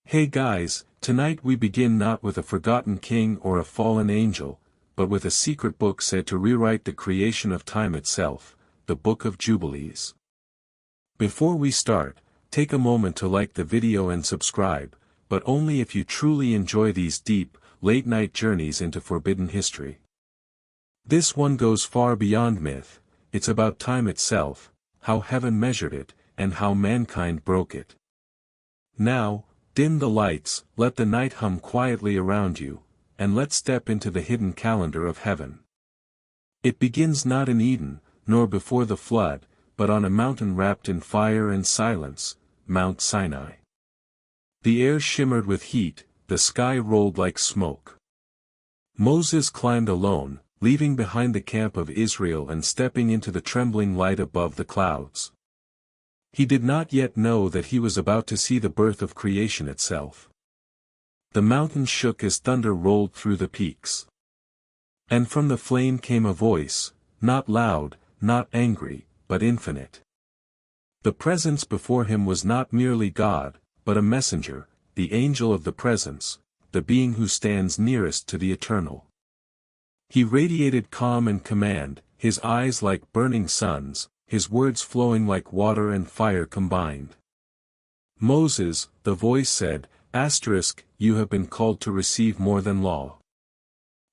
Hey guys, tonight we begin not with a forgotten king or a fallen angel, but with a secret book said to rewrite the creation of time itself, the Book of Jubilees. Before we start, take a moment to like the video and subscribe, but only if you truly enjoy these deep, late-night journeys into forbidden history. This one goes far beyond myth, it's about time itself, how heaven measured it, and how mankind broke it. Now, dim the lights, let the night hum quietly around you, and let's step into the hidden calendar of heaven. It begins not in Eden, nor before the flood, but on a mountain wrapped in fire and silence, Mount Sinai. The air shimmered with heat, the sky rolled like smoke. Moses climbed alone, leaving behind the camp of Israel and stepping into the trembling light above the clouds. He did not yet know that he was about to see the birth of creation itself. The mountain shook as thunder rolled through the peaks. And from the flame came a voice, not loud, not angry, but infinite. The presence before him was not merely God, but a messenger, the angel of the presence, the being who stands nearest to the eternal. He radiated calm and command, his eyes like burning suns, his words flowing like water and fire combined. Moses, the voice said, you have been called to receive more than law.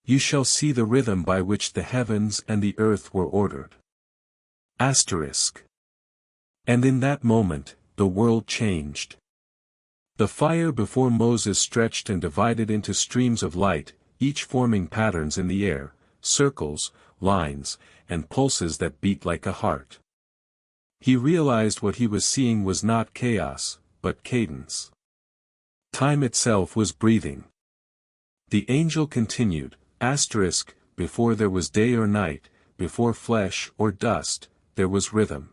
You shall see the rhythm by which the heavens and the earth were ordered. And in that moment, the world changed. The fire before Moses stretched and divided into streams of light, each forming patterns in the air, circles, lines, and pulses that beat like a heart. He realized what he was seeing was not chaos, but cadence. Time itself was breathing. The angel continued, before there was day or night, before flesh or dust, there was rhythm.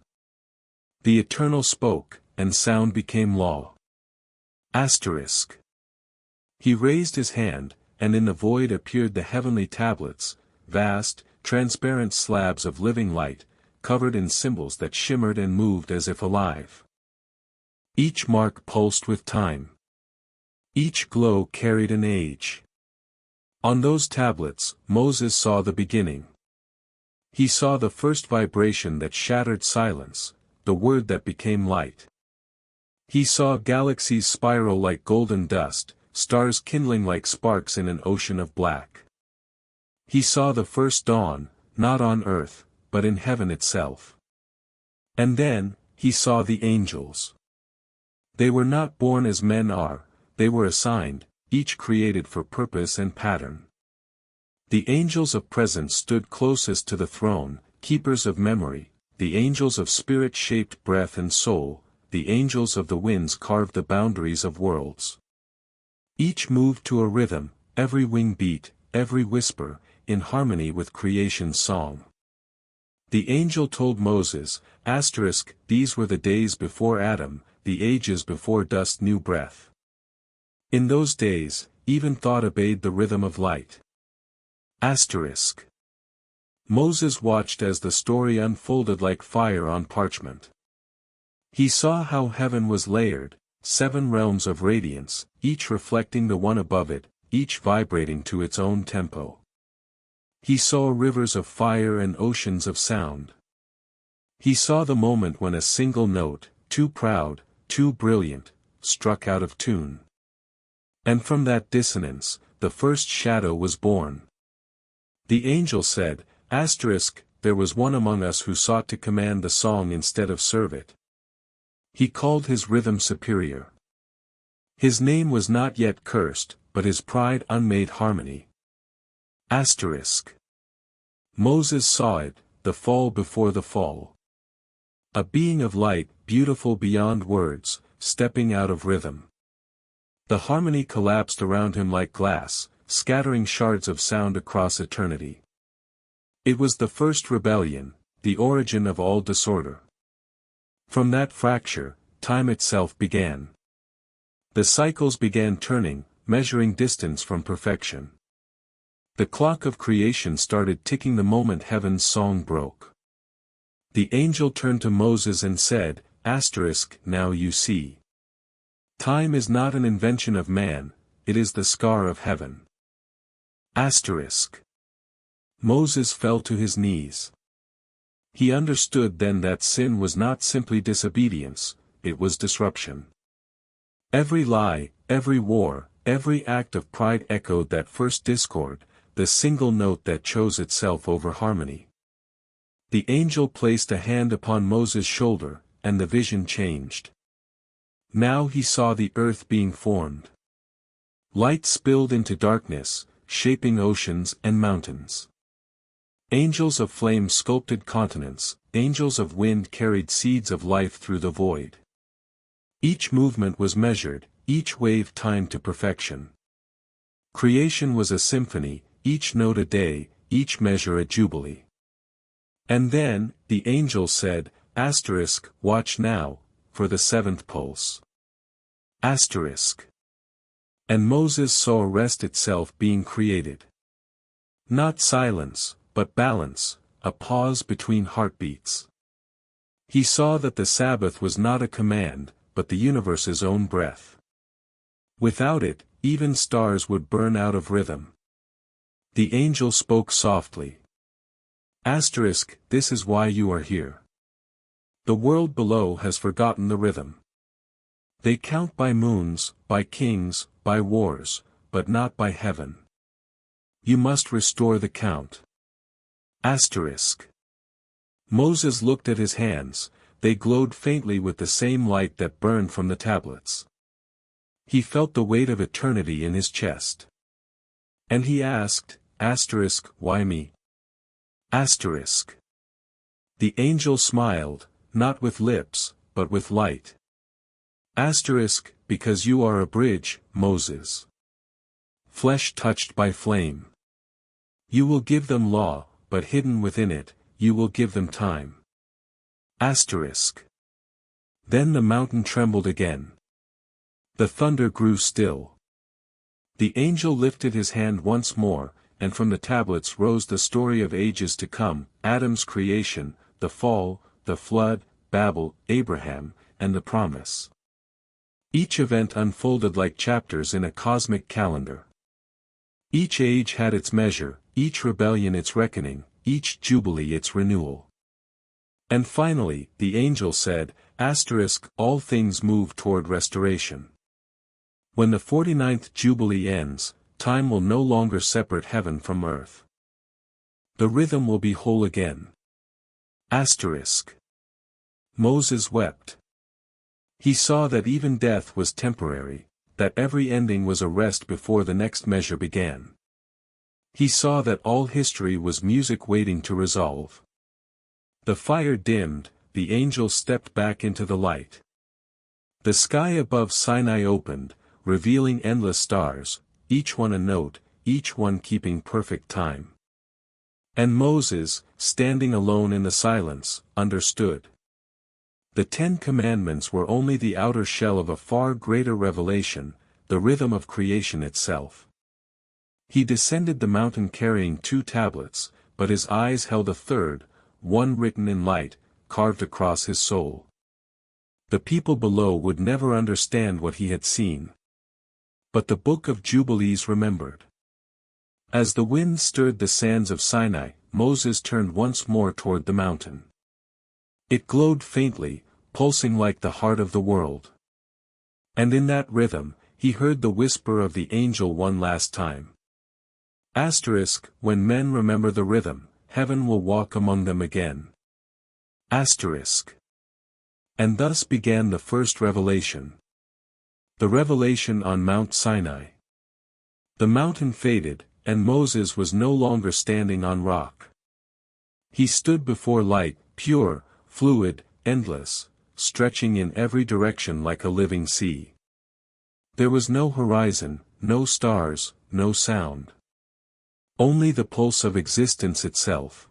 The Eternal spoke, and sound became law. He raised his hand, and in the void appeared the heavenly tablets, vast, transparent slabs of living light, covered in symbols that shimmered and moved as if alive. Each mark pulsed with time. Each glow carried an age. On those tablets, Moses saw the beginning. He saw the first vibration that shattered silence, the word that became light. He saw galaxies spiral like golden dust, stars kindling like sparks in an ocean of black. He saw the first dawn, not on earth, but in heaven itself. And then, he saw the angels. They were not born as men are, they were assigned, each created for purpose and pattern. The angels of presence stood closest to the throne, keepers of memory, the angels of spirit shaped breath and soul, the angels of the winds carved the boundaries of worlds. Each moved to a rhythm, every wing beat, every whisper, in harmony with creation's song. The angel told Moses, these were the days before Adam, the ages before dust knew breath. In those days, even thought obeyed the rhythm of light. Moses watched as the story unfolded like fire on parchment. He saw how heaven was layered, 7 realms of radiance, each reflecting the one above it, each vibrating to its own tempo. He saw rivers of fire and oceans of sound. He saw the moment when a single note, too proud, too brilliant, struck out of tune. And from that dissonance, the first shadow was born. The angel said, there was one among us who sought to command the song instead of serve it. He called his rhythm superior. His name was not yet cursed, but his pride unmade harmony. Moses saw it, the fall before the fall. A being of light, beautiful beyond words, stepping out of rhythm. The harmony collapsed around him like glass, scattering shards of sound across eternity. It was the first rebellion, the origin of all disorder. From that fracture, time itself began. The cycles began turning, measuring distance from perfection. The clock of creation started ticking the moment heaven's song broke. The angel turned to Moses and said, now you see. Time is not an invention of man, it is the scar of heaven. Asterisk. Moses fell to his knees. He understood then that sin was not simply disobedience, it was disruption. Every lie, every war, every act of pride echoed that first discord, the single note that chose itself over harmony. The angel placed a hand upon Moses' shoulder, and the vision changed. Now he saw the earth being formed. Light spilled into darkness, shaping oceans and mountains. Angels of flame sculpted continents, angels of wind carried seeds of life through the void. Each movement was measured, each wave timed to perfection. Creation was a symphony, each note a day, each measure a jubilee. And then, the angel said, asterisk, watch now, for the seventh pulse. Asterisk. And Moses saw rest itself being created. Not silence, but balance, a pause between heartbeats. He saw that the Sabbath was not a command, but the universe's own breath. Without it, even stars would burn out of rhythm. The angel spoke softly. Asterisk, this is why you are here. The world below has forgotten the rhythm. They count by moons, by kings, by wars, but not by heaven. You must restore the count. Asterisk. Moses looked at his hands, they glowed faintly with the same light that burned from the tablets. He felt the weight of eternity in his chest. And he asked, asterisk, why me? Asterisk. The angel smiled, not with lips, but with light. Asterisk, because you are a bridge, Moses. Flesh touched by flame. You will give them law, but hidden within it, you will give them time. Asterisk. Then the mountain trembled again. The thunder grew still. The angel lifted his hand once more, and from the tablets rose the story of ages to come, Adam's creation, the fall, the flood, Babel, Abraham, and the promise. Each event unfolded like chapters in a cosmic calendar. Each age had its measure, each rebellion its reckoning, each jubilee its renewal. And finally, the angel said, asterisk, all things move toward restoration. When the 49th jubilee ends, time will no longer separate heaven from earth. The rhythm will be whole again. Asterisk. Moses wept. He saw that even death was temporary, that every ending was a rest before the next measure began. He saw that all history was music waiting to resolve. The fire dimmed, the angel stepped back into the light. The sky above Sinai opened, revealing endless stars, each one a note, each one keeping perfect time. And Moses, standing alone in the silence, understood. The 10 Commandments were only the outer shell of a far greater revelation, the rhythm of creation itself. He descended the mountain carrying 2 tablets, but his eyes held a third, one written in light, carved across his soul. The people below would never understand what he had seen. But the Book of Jubilees remembered. As the wind stirred the sands of Sinai, Moses turned once more toward the mountain. It glowed faintly, pulsing like the heart of the world. And in that rhythm, he heard the whisper of the angel one last time. Asterisk, when men remember the rhythm, heaven will walk among them again. Asterisk. And thus began the first revelation. The revelation on Mount Sinai. The mountain faded, and Moses was no longer standing on rock. He stood before light, pure, fluid, endless, stretching in every direction like a living sea. There was no horizon, no stars, no sound. Only the pulse of existence itself.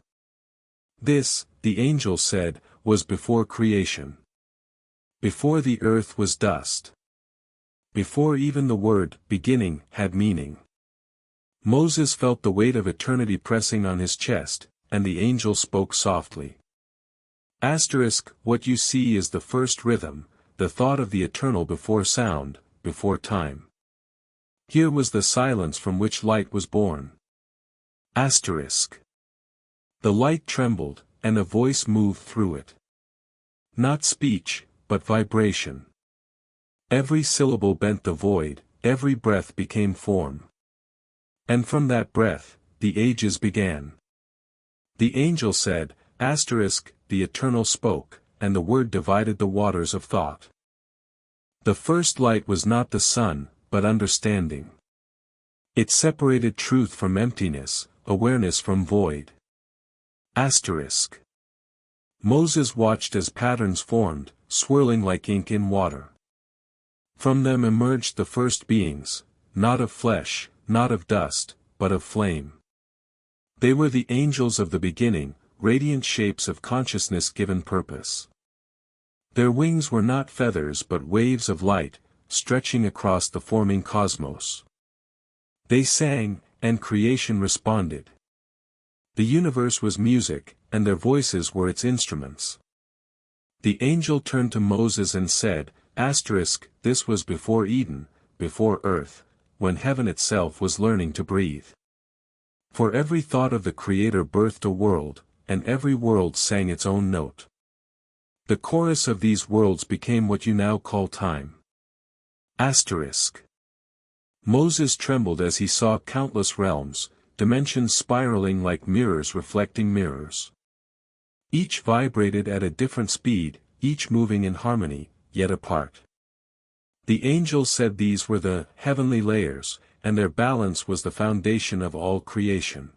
This, the angel said, was before creation. Before the earth was dust. Before even the word, beginning, had meaning. Moses felt the weight of eternity pressing on his chest, and the angel spoke softly. Asterisk, what you see is the first rhythm, the thought of the eternal before sound, before time. Here was the silence from which light was born. Asterisk. The light trembled, and a voice moved through it. Not speech, but vibration. Every syllable bent the void, every breath became form. And from that breath, the ages began. The angel said, asterisk, the Eternal spoke, and the word divided the waters of thought. The first light was not the sun, but understanding. It separated truth from emptiness, awareness from void. Asterisk. Moses watched as patterns formed, swirling like ink in water. From them emerged the first beings, not of flesh, not of dust, but of flame. They were the angels of the beginning, radiant shapes of consciousness given purpose. Their wings were not feathers but waves of light, stretching across the forming cosmos. They sang, and creation responded. The universe was music, and their voices were its instruments. The angel turned to Moses and said, asterisk, this was before Eden, before earth, when heaven itself was learning to breathe. For every thought of the Creator birthed a world, and every world sang its own note. The chorus of these worlds became what you now call time. Asterisk. Moses trembled as he saw countless realms, dimensions spiraling like mirrors reflecting mirrors. Each vibrated at a different speed, each moving in harmony, yet apart. The angel said these were the heavenly layers, and their balance was the foundation of all creation.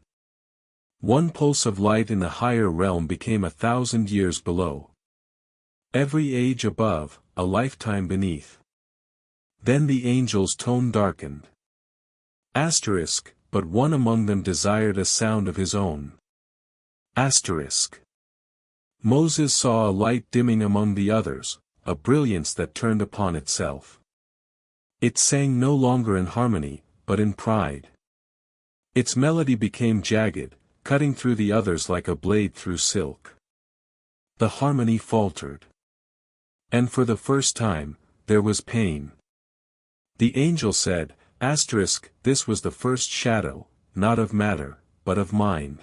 One pulse of light in the higher realm became 1,000 years below. Every age above, a lifetime beneath. Then the angel's tone darkened. Asterisk, but one among them desired a sound of his own. Asterisk. Moses saw a light dimming among the others, a brilliance that turned upon itself. It sang no longer in harmony, but in pride. Its melody became jagged, cutting through the others like a blade through silk. The harmony faltered. And for the first time, there was pain. The angel said, asterisk, this was the first shadow, not of matter, but of mind.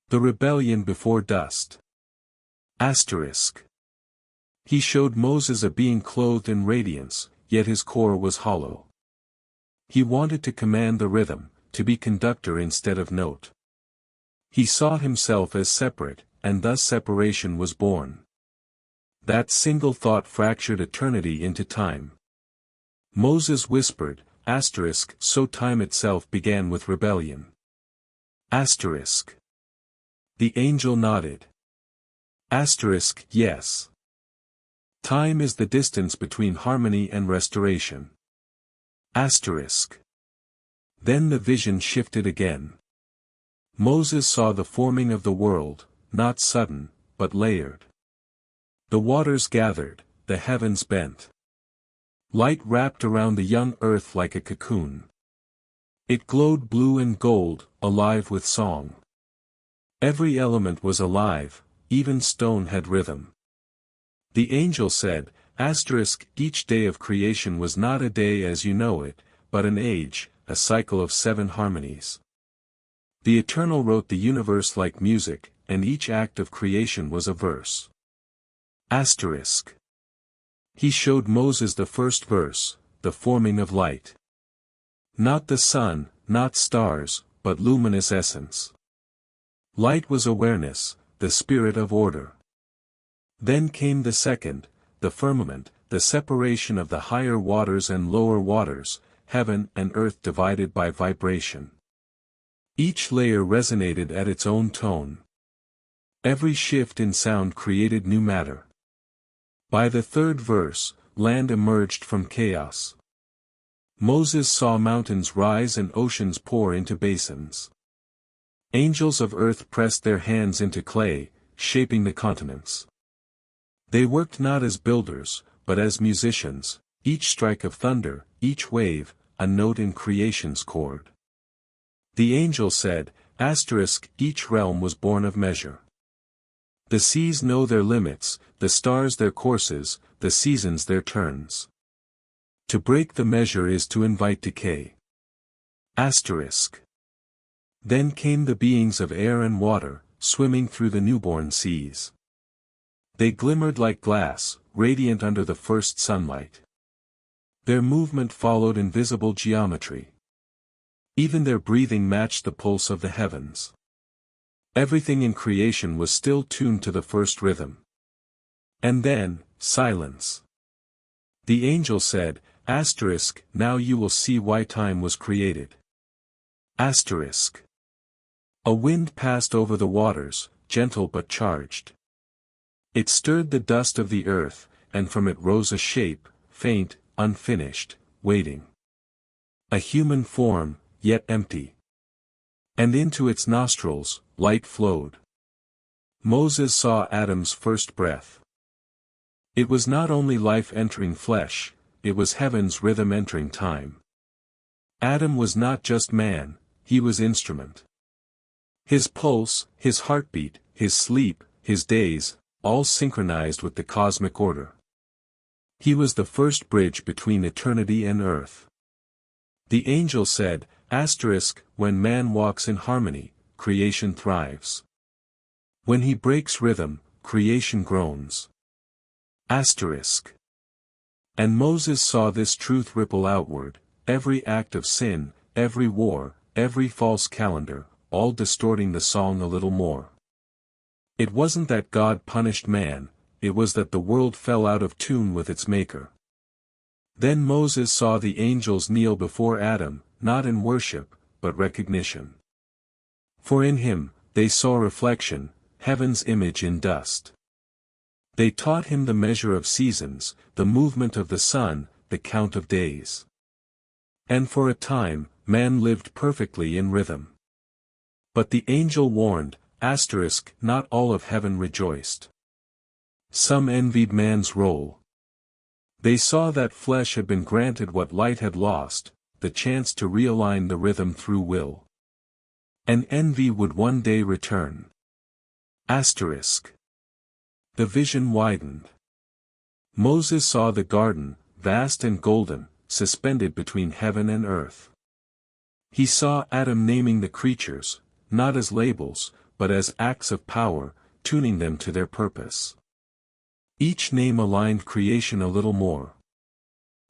The rebellion before dust. Asterisk. He showed Moses a being clothed in radiance, yet his core was hollow. He wanted to command the rhythm, to be conductor instead of note. He saw himself as separate, and thus separation was born. That single thought fractured eternity into time. Moses whispered, asterisk, so time itself began with rebellion. Asterisk. The angel nodded. Asterisk, yes. Time is the distance between harmony and restoration. Asterisk. Then the vision shifted again. Moses saw the forming of the world, not sudden, but layered. The waters gathered, the heavens bent. Light wrapped around the young earth like a cocoon. It glowed blue and gold, alive with song. Every element was alive, even stone had rhythm. The angel said, asterisk, each day of creation was not a day as you know it, but an age, a cycle of 7 harmonies. The Eternal wrote the universe like music, and each act of creation was a verse. Asterisk. He showed Moses the first verse, the forming of light. Not the sun, not stars, but luminous essence. Light was awareness, the spirit of order. Then came the second, the firmament, the separation of the higher waters and lower waters, heaven and earth divided by vibration. Each layer resonated at its own tone. Every shift in sound created new matter. By the third verse, land emerged from chaos. Moses saw mountains rise and oceans pour into basins. Angels of earth pressed their hands into clay, shaping the continents. They worked not as builders, but as musicians, each strike of thunder, each wave, a note in creation's chord. The angel said, asterisk, each realm was born of measure. The seas know their limits, the stars their courses, the seasons their turns. To break the measure is to invite decay. Asterisk. Then came the beings of air and water, swimming through the newborn seas. They glimmered like glass, radiant under the first sunlight. Their movement followed invisible geometry. Even their breathing matched the pulse of the heavens. Everything in creation was still tuned to the first rhythm. And then, silence. The angel said, asterisk, now you will see why time was created. Asterisk. A wind passed over the waters, gentle but charged. It stirred the dust of the earth, and from it rose a shape, faint, unfinished, waiting. A human form, yet empty. And into its nostrils, light flowed. Moses saw Adam's first breath. It was not only life entering flesh, it was heaven's rhythm entering time. Adam was not just man, he was instrument. His pulse, his heartbeat, his sleep, his days, all synchronized with the cosmic order. He was the first bridge between eternity and earth. The angel said, asterisk, when man walks in harmony, creation thrives. When he breaks rhythm, creation groans. Asterisk. And Moses saw this truth ripple outward, every act of sin, every war, every false calendar, all distorting the song a little more. It wasn't that God punished man, it was that the world fell out of tune with its maker. Then Moses saw the angels kneel before Adam, not in worship, but recognition. For in him, they saw reflection, heaven's image in dust. They taught him the measure of seasons, the movement of the sun, the count of days. And for a time, man lived perfectly in rhythm. But the angel warned, asterisk, not all of heaven rejoiced. Some envied man's role. They saw that flesh had been granted what light had lost, the chance to realign the rhythm through will. And envy would one day return. Asterisk. The vision widened. Moses saw the garden, vast and golden, suspended between heaven and earth. He saw Adam naming the creatures, not as labels, but as acts of power, tuning them to their purpose. Each name aligned creation a little more.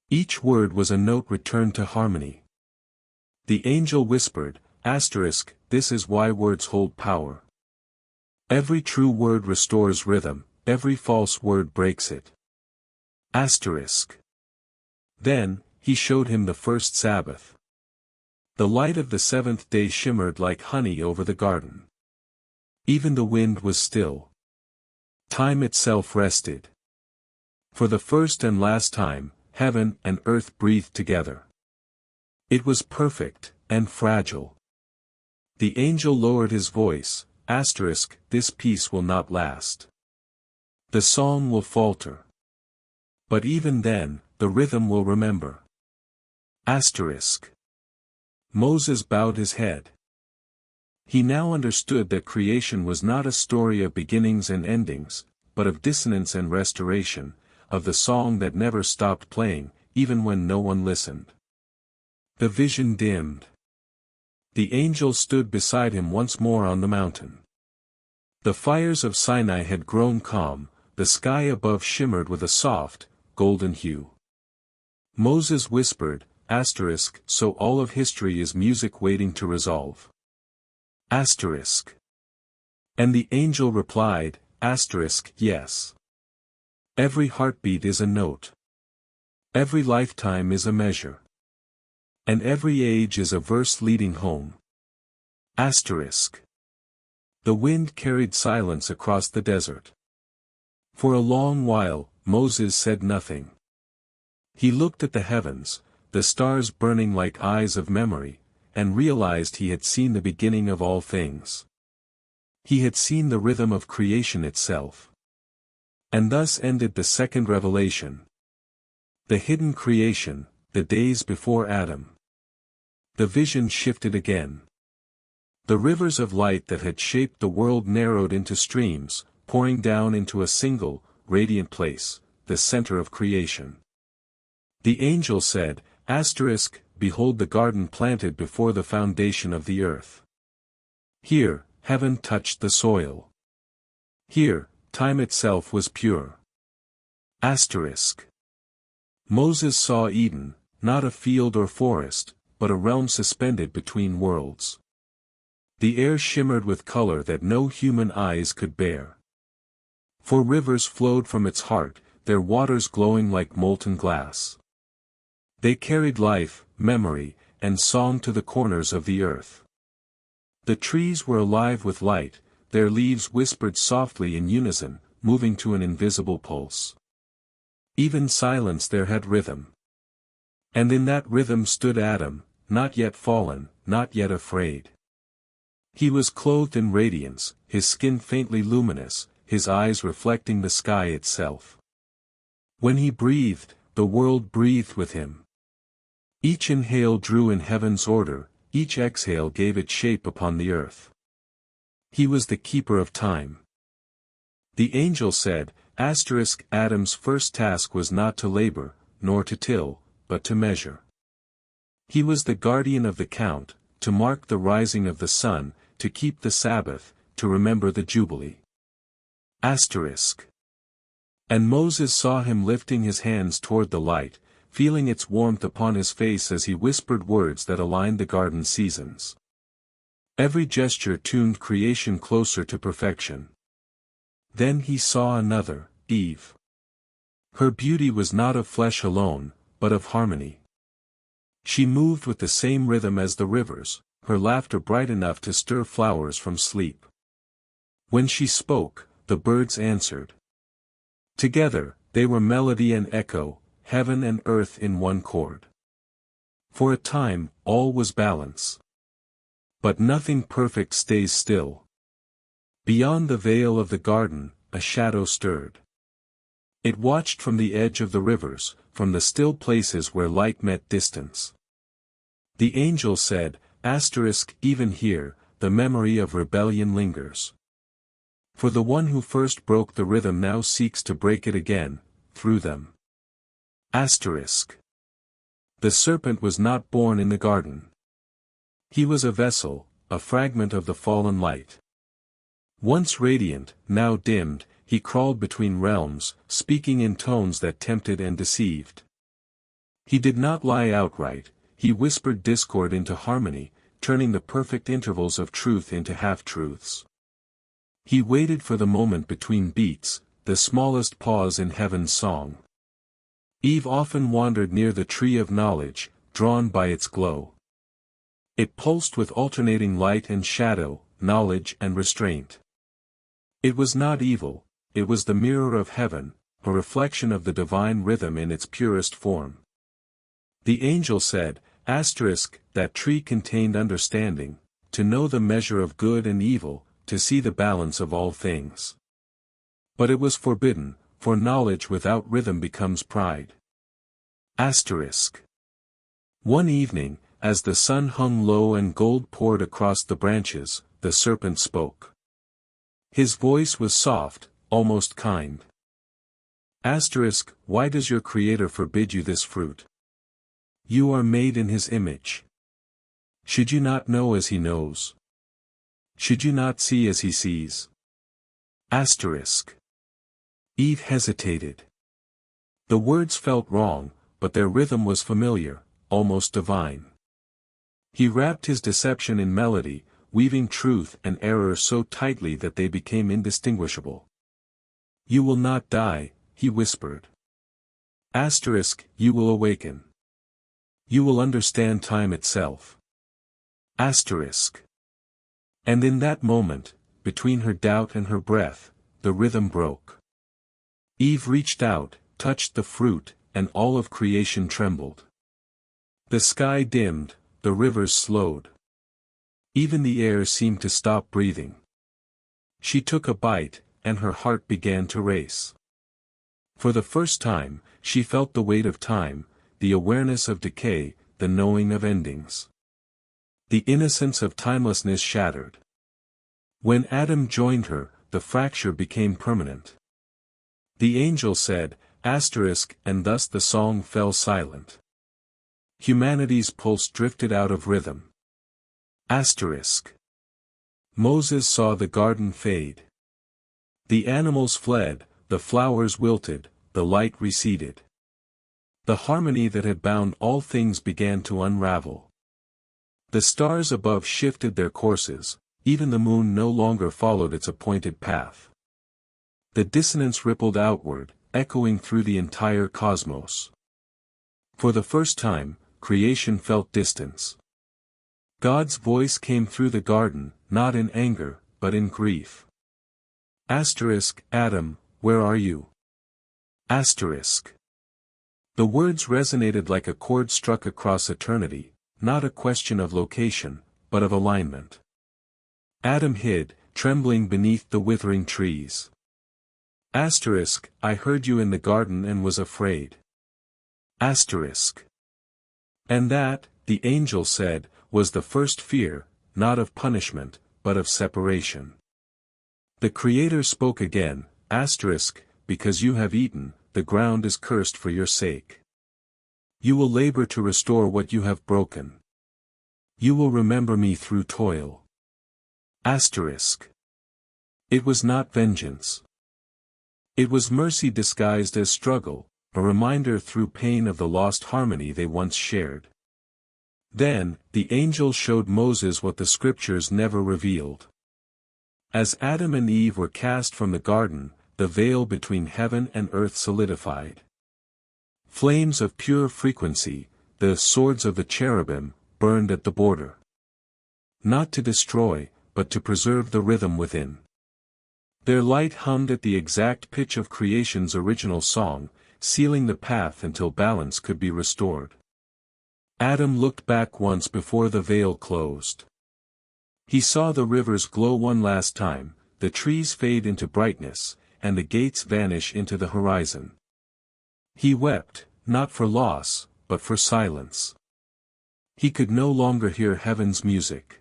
Each word was a note returned to harmony. The angel whispered, asterisk, this is why words hold power. Every true word restores rhythm, every false word breaks it. Asterisk. Then, he showed him the first Sabbath. The light of the seventh day shimmered like honey over the garden. Even the wind was still. Time itself rested. For the first and last time, heaven and earth breathed together. It was perfect, and fragile. The angel lowered his voice, asterisk, this peace will not last. The song will falter. But even then, the rhythm will remember. Asterisk. Moses bowed his head. He now understood that creation was not a story of beginnings and endings, but of dissonance and restoration, of the song that never stopped playing, even when no one listened. The vision dimmed. The angel stood beside him once more on the mountain. The fires of Sinai had grown calm, the sky above shimmered with a soft, golden hue. Moses whispered, asterisk, so all of history is music waiting to resolve. Asterisk. And the angel replied, asterisk, yes. Every heartbeat is a note. Every lifetime is a measure. And every age is a verse leading home. Asterisk. The wind carried silence across the desert. For a long while, Moses said nothing. He looked at the heavens, the stars burning like eyes of memory, and realized he had seen the beginning of all things. He had seen the rhythm of creation itself. And thus ended the second revelation. The hidden creation, the days before Adam. The vision shifted again. The rivers of light that had shaped the world narrowed into streams, pouring down into a single, radiant place, the center of creation. The angel said, Behold the garden planted before the foundation of the earth. Here, heaven touched the soil. Here, time itself was pure. Moses saw Eden, not a field or forest, but a realm suspended between worlds. The air shimmered with color that no human eyes could bear. For rivers flowed from its heart, their waters glowing like molten glass. They carried life, memory, and song to the corners of the earth. The trees were alive with light, their leaves whispered softly in unison, moving to an invisible pulse. Even silence there had rhythm. And in that rhythm stood Adam, not yet fallen, not yet afraid. He was clothed in radiance, his skin faintly luminous, his eyes reflecting the sky itself. When he breathed, the world breathed with him. Each inhale drew in heaven's order, each exhale gave its shape upon the earth. He was the keeper of time. The angel said, Adam's first task was not to labor, nor to till, but to measure. He was the guardian of the count, to mark the rising of the sun, to keep the Sabbath, to remember the Jubilee. And Moses saw him lifting his hands toward the light, feeling its warmth upon his face as he whispered words that aligned the garden seasons. Every gesture tuned creation closer to perfection. Then he saw another, Eve. Her beauty was not of flesh alone, but of harmony. She moved with the same rhythm as the rivers, her laughter bright enough to stir flowers from sleep. When she spoke, the birds answered. Together, they were melody and echo, heaven and earth in one chord. For a time, all was balance. But nothing perfect stays still. Beyond the veil of the garden, a shadow stirred. It watched from the edge of the rivers, from the still places where light met distance. The angel said, Even here, the memory of rebellion lingers. For the one who first broke the rhythm now seeks to break it again, through them. The serpent was not born in the garden. He was a vessel, a fragment of the fallen light. Once radiant, now dimmed, he crawled between realms, speaking in tones that tempted and deceived. He did not lie outright, he whispered discord into harmony, turning the perfect intervals of truth into half-truths. He waited for the moment between beats, the smallest pause in heaven's song. Eve often wandered near the tree of knowledge, drawn by its glow. It pulsed with alternating light and shadow, knowledge and restraint. It was not evil, it was the mirror of heaven, a reflection of the divine rhythm in its purest form. The angel said, That tree contained understanding, to know the measure of good and evil, to see the balance of all things. But it was forbidden, for knowledge without rhythm becomes pride. One evening, as the sun hung low and gold poured across the branches, the serpent spoke. His voice was soft, almost kind. Why does your Creator forbid you this fruit? You are made in His image. Should you not know as He knows? Should you not see as He sees? Eve hesitated. The words felt wrong, but their rhythm was familiar, almost divine. He wrapped his deception in melody, weaving truth and error so tightly that they became indistinguishable. You will not die, he whispered. You will awaken. You will understand time itself. And in that moment, between her doubt and her breath, the rhythm broke. Eve reached out, touched the fruit, and all of creation trembled. The sky dimmed, the rivers slowed. Even the air seemed to stop breathing. She took a bite, and her heart began to race. For the first time, she felt the weight of time, the awareness of decay, the knowing of endings. The innocence of timelessness shattered. When Adam joined her, the fracture became permanent. The angel said, and thus the song fell silent. Humanity's pulse drifted out of rhythm. Moses saw the garden fade. The animals fled, the flowers wilted, the light receded. The harmony that had bound all things began to unravel. The stars above shifted their courses, even the moon no longer followed its appointed path. The dissonance rippled outward, echoing through the entire cosmos. For the first time, creation felt distance. God's voice came through the garden, not in anger, but in grief. Adam, where are you? The words resonated like a chord struck across eternity, not a question of location, but of alignment. Adam hid, trembling beneath the withering trees. I heard you in the garden and was afraid. And that, the angel said, was the first fear, not of punishment, but of separation. The Creator spoke again, because you have eaten, the ground is cursed for your sake. You will labor to restore what you have broken. You will remember me through toil. It was not vengeance. It was mercy disguised as struggle, a reminder through pain of the lost harmony they once shared. Then, the angel showed Moses what the scriptures never revealed. As Adam and Eve were cast from the garden, the veil between heaven and earth solidified. Flames of pure frequency, the swords of the cherubim, burned at the border. Not to destroy, but to preserve the rhythm within. Their light hummed at the exact pitch of creation's original song, sealing the path until balance could be restored. Adam looked back once before the veil closed. He saw the rivers glow one last time, the trees fade into brightness, and the gates vanish into the horizon. He wept, not for loss, but for silence. He could no longer hear heaven's music.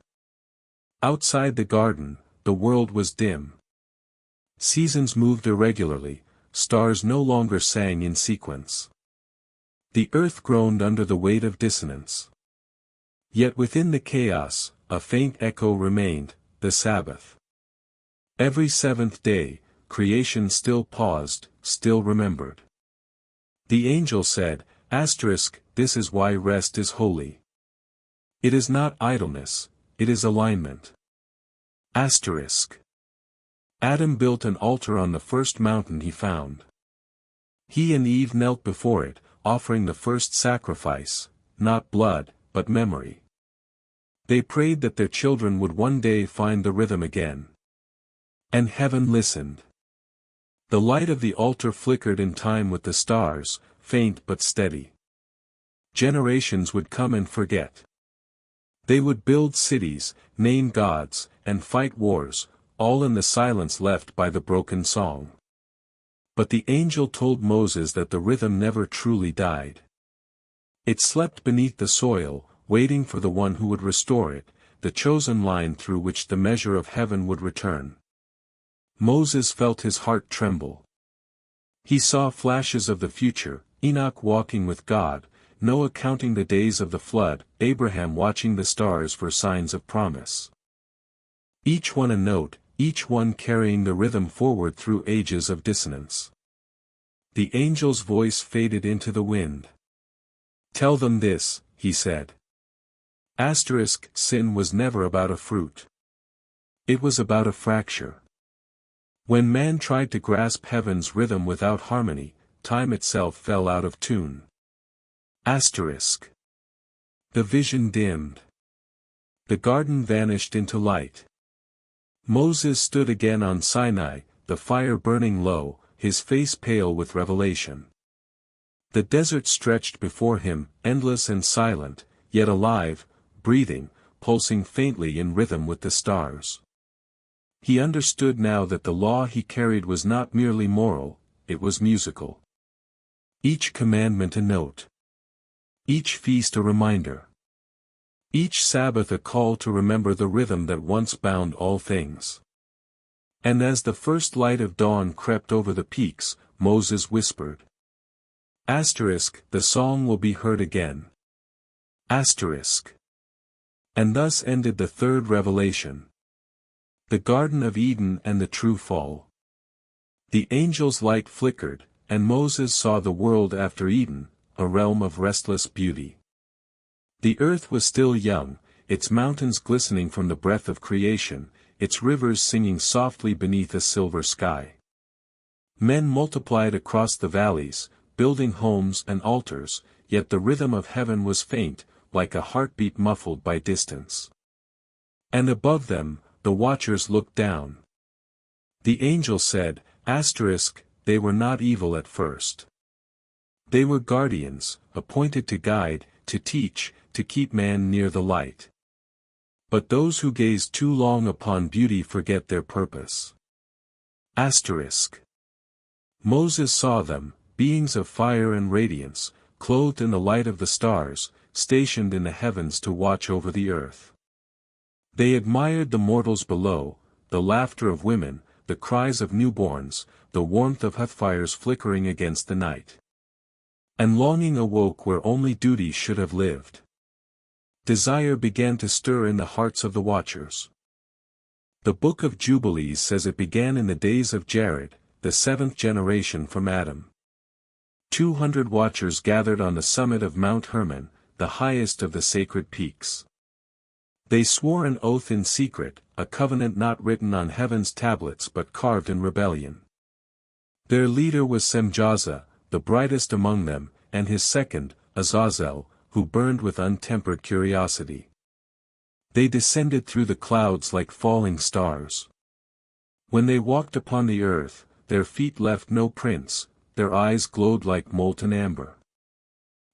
Outside the garden, the world was dim. Seasons moved irregularly, stars no longer sang in sequence. The earth groaned under the weight of dissonance. Yet within the chaos, a faint echo remained, the Sabbath. Every seventh day, creation still paused, still remembered. The angel said, this is why rest is holy. It is not idleness, it is alignment. Adam built an altar on the first mountain he found. He and Eve knelt before it, offering the first sacrifice, not blood, but memory. They prayed that their children would one day find the rhythm again. And heaven listened. The light of the altar flickered in time with the stars, faint but steady. Generations would come and forget. They would build cities, name gods, and fight wars, all in the silence left by the broken song. But the angel told Moses that the rhythm never truly died. It slept beneath the soil, waiting for the one who would restore it, the chosen line through which the measure of heaven would return. Moses felt his heart tremble. He saw flashes of the future, Enoch walking with God, Noah counting the days of the flood, Abraham watching the stars for signs of promise. Each one a note, each one carrying the rhythm forward through ages of dissonance. The angel's voice faded into the wind. Tell them this, he said. Sin was never about a fruit. It was about a fracture. When man tried to grasp heaven's rhythm without harmony, time itself fell out of tune. The vision dimmed. The garden vanished into light. Moses stood again on Sinai, the fire burning low, his face pale with revelation. The desert stretched before him, endless and silent, yet alive, breathing, pulsing faintly in rhythm with the stars. He understood now that the law he carried was not merely moral, it was musical. Each commandment a note. Each feast a reminder. Each Sabbath a call to remember the rhythm that once bound all things. And as the first light of dawn crept over the peaks, Moses whispered, Asterisk, the song will be heard again. Asterisk. And thus ended the third revelation. The Garden of Eden and the true fall. The angel's light flickered, and Moses saw the world after Eden, a realm of restless beauty. The earth was still young, its mountains glistening from the breath of creation, its rivers singing softly beneath a silver sky. Men multiplied across the valleys, building homes and altars, yet the rhythm of heaven was faint, like a heartbeat muffled by distance. And above them, the watchers looked down. The angel said, Asterisk, they were not evil at first. They were guardians, appointed to guide, to teach, to keep man near the light. But those who gaze too long upon beauty forget their purpose. Asterisk. Moses saw them, beings of fire and radiance, clothed in the light of the stars, stationed in the heavens to watch over the earth. They admired the mortals below, the laughter of women, the cries of newborns, the warmth of hearthfires flickering against the night. And longing awoke where only duty should have lived. Desire began to stir in the hearts of the watchers. The Book of Jubilees says it began in the days of Jared, the seventh generation from Adam. 200 watchers gathered on the summit of Mount Hermon, the highest of the sacred peaks. They swore an oath in secret, a covenant not written on heaven's tablets but carved in rebellion. Their leader was Semjaza, the brightest among them, and his second, Azazel, who burned with untempered curiosity. They descended through the clouds like falling stars. When they walked upon the earth, their feet left no prints, their eyes glowed like molten amber.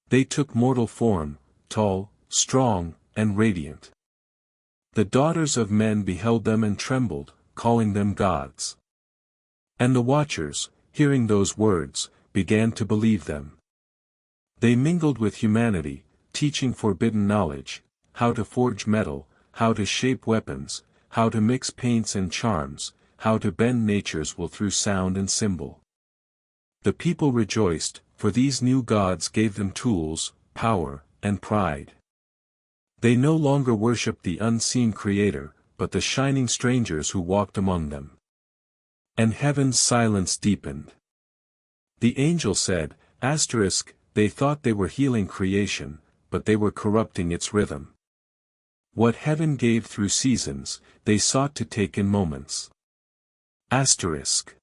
They took mortal form, tall, strong, and radiant. The daughters of men beheld them and trembled, calling them gods. And the watchers, hearing those words, began to believe them. They mingled with humanity, teaching forbidden knowledge, how to forge metal, how to shape weapons, how to mix paints and charms, how to bend nature's will through sound and symbol. The people rejoiced, for these new gods gave them tools, power, and pride. They no longer worshipped the unseen Creator, but the shining strangers who walked among them. And heaven's silence deepened. The angel said, Asterisk, they thought they were healing creation, but they were corrupting its rhythm. What heaven gave through seasons, they sought to take in moments. Asterisk.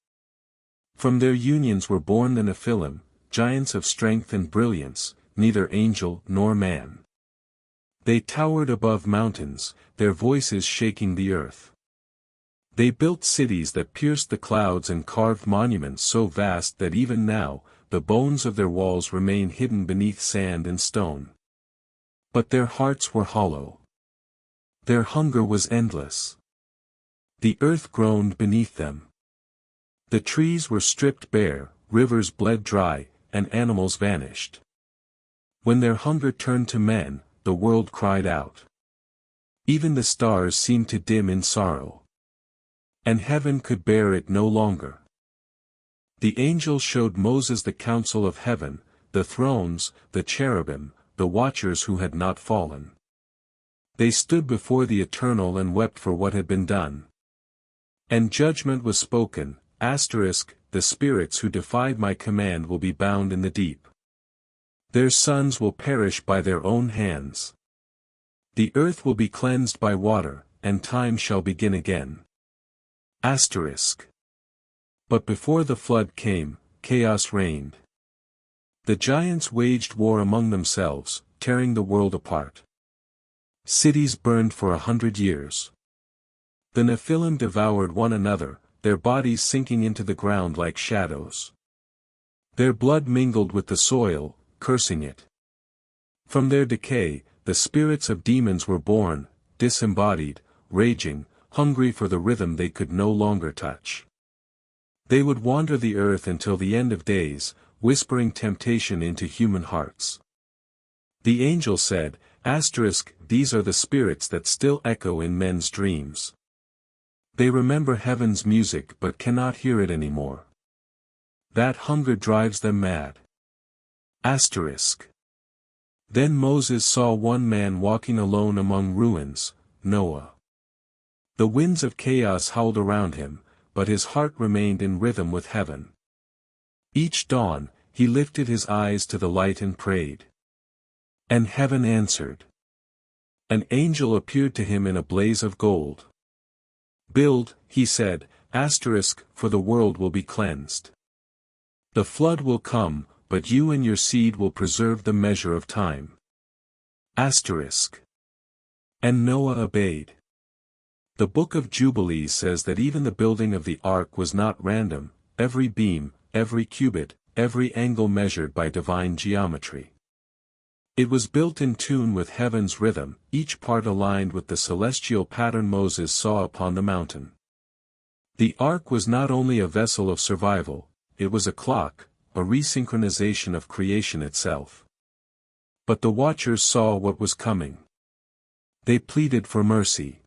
From their unions were born the Nephilim, giants of strength and brilliance, neither angel nor man. They towered above mountains, their voices shaking the earth. They built cities that pierced the clouds and carved monuments so vast that even now, the bones of their walls remain hidden beneath sand and stone. But their hearts were hollow. Their hunger was endless. The earth groaned beneath them. The trees were stripped bare, rivers bled dry, and animals vanished. When their hunger turned to men, the world cried out. Even the stars seemed to dim in sorrow. And heaven could bear it no longer. The angel showed Moses the council of heaven, the thrones, the cherubim, the watchers who had not fallen. They stood before the Eternal and wept for what had been done. And judgment was spoken, asterisk, the spirits who defied my command will be bound in the deep. Their sons will perish by their own hands. The earth will be cleansed by water, and time shall begin again. Asterisk. But before the flood came, chaos reigned. The giants waged war among themselves, tearing the world apart. Cities burned for 100 years. The Nephilim devoured one another, their bodies sinking into the ground like shadows. Their blood mingled with the soil, cursing it. From their decay, the spirits of demons were born, disembodied, raging, hungry for the rhythm they could no longer touch. They would wander the earth until the end of days, whispering temptation into human hearts. The angel said, asterisk, these are the spirits that still echo in men's dreams. They remember heaven's music but cannot hear it anymore. That hunger drives them mad. Asterisk. Then Moses saw one man walking alone among ruins, Noah. The winds of chaos howled around him, but his heart remained in rhythm with heaven. Each dawn, he lifted his eyes to the light and prayed. And heaven answered. An angel appeared to him in a blaze of gold. Build, he said, for the world will be cleansed. The flood will come, but you and your seed will preserve the measure of time. Asterisk. And Noah obeyed. The Book of Jubilees says that even the building of the ark was not random, every beam, every cubit, every angle measured by divine geometry. It was built in tune with heaven's rhythm, each part aligned with the celestial pattern Moses saw upon the mountain. The ark was not only a vessel of survival, it was a clock, a resynchronization of creation itself. But the watchers saw what was coming. They pleaded for mercy.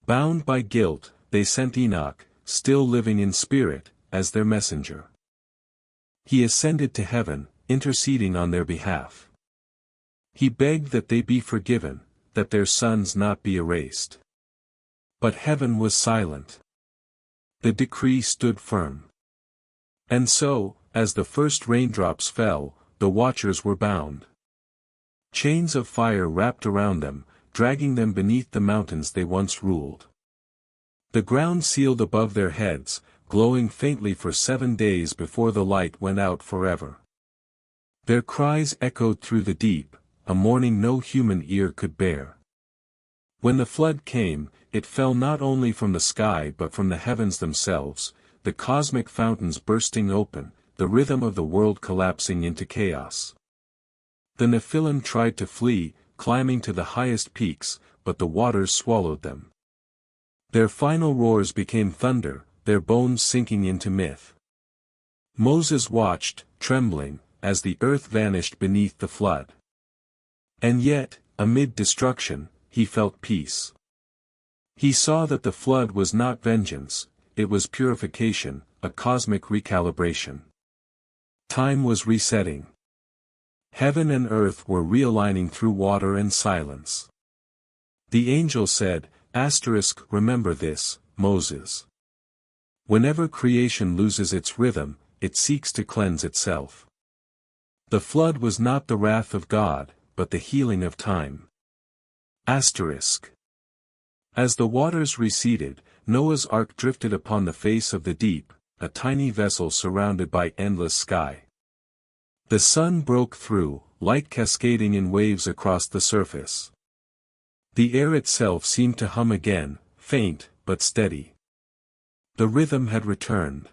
Bound by guilt, they sent Enoch, still living in spirit, as their messenger. He ascended to heaven, interceding on their behalf. He begged that they be forgiven, that their sons not be erased. But heaven was silent. The decree stood firm. And so, as the first raindrops fell, the watchers were bound. Chains of fire wrapped around them, dragging them beneath the mountains they once ruled. The ground sealed above their heads, glowing faintly for 7 days before the light went out forever. Their cries echoed through the deep, a mourning no human ear could bear. When the flood came, it fell not only from the sky but from the heavens themselves, the cosmic fountains bursting open, the rhythm of the world collapsing into chaos. The Nephilim tried to flee, climbing to the highest peaks, but the waters swallowed them. Their final roars became thunder, their bones sinking into myth. Moses watched, trembling, as the earth vanished beneath the flood. And yet, amid destruction, he felt peace. He saw that the flood was not vengeance, it was purification, a cosmic recalibration. Time was resetting. Heaven and earth were realigning through water and silence. The angel said, remember this, Moses. Whenever creation loses its rhythm, it seeks to cleanse itself. The flood was not the wrath of God, but the healing of time. As the waters receded, Noah's ark drifted upon the face of the deep, a tiny vessel surrounded by endless sky. The sun broke through, light cascading in waves across the surface. The air itself seemed to hum again, faint, but steady. The rhythm had returned.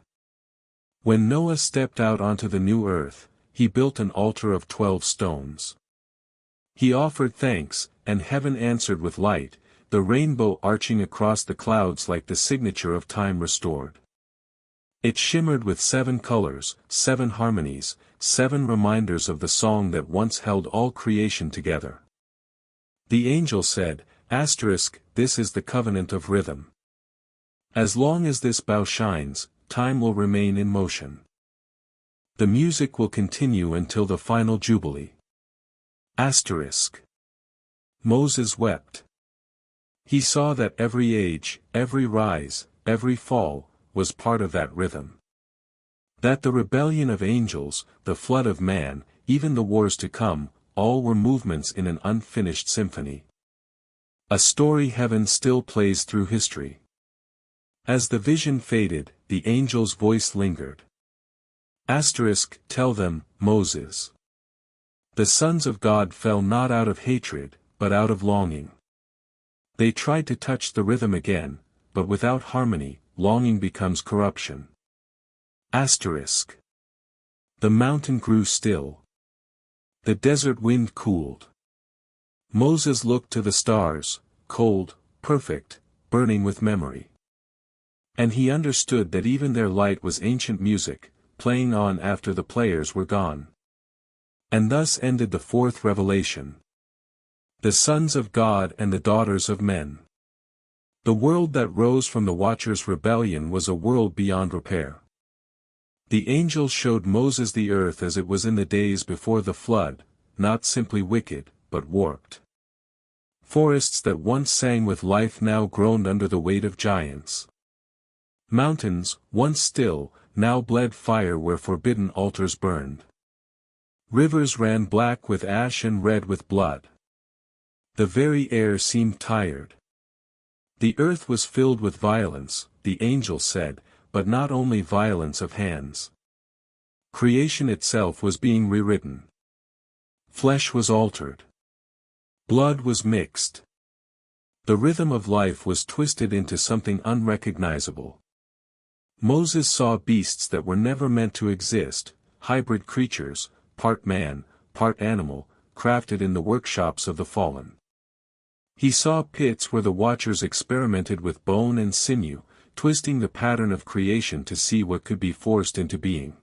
When Noah stepped out onto the new earth, he built an altar of 12 stones. He offered thanks, and heaven answered with light, the rainbow arching across the clouds like the signature of time restored. It shimmered with 7 colors, 7 harmonies, 7 reminders of the song that once held all creation together. The angel said, this is the covenant of rhythm. As long as this bow shines, time will remain in motion. The music will continue until the final jubilee. Moses wept. He saw that every age, every rise, every fall, was part of that rhythm. That the rebellion of angels, the flood of man, even the wars to come, all were movements in an unfinished symphony. A story heaven still plays through history. As the vision faded, the angel's voice lingered. Tell them, Moses. The sons of God fell not out of hatred, but out of longing. They tried to touch the rhythm again, but without harmony, longing becomes corruption. The mountain grew still. The desert wind cooled. Moses looked to the stars, cold, perfect, burning with memory. And he understood that even their light was ancient music, playing on after the players were gone. And thus ended the 4th revelation. The sons of God and the daughters of men. The world that rose from the Watchers' rebellion was a world beyond repair. The angel showed Moses the earth as it was in the days before the flood, not simply wicked, but warped. Forests that once sang with life now groaned under the weight of giants. Mountains, once still, now bled fire where forbidden altars burned. Rivers ran black with ash and red with blood. The very air seemed tired. The earth was filled with violence, the angel said, but not only violence of hands. Creation itself was being rewritten. Flesh was altered. Blood was mixed. The rhythm of life was twisted into something unrecognizable. Moses saw beasts that were never meant to exist, hybrid creatures, part man, part animal, crafted in the workshops of the fallen. He saw pits where the watchers experimented with bone and sinew, twisting the pattern of creation to see what could be forced into being.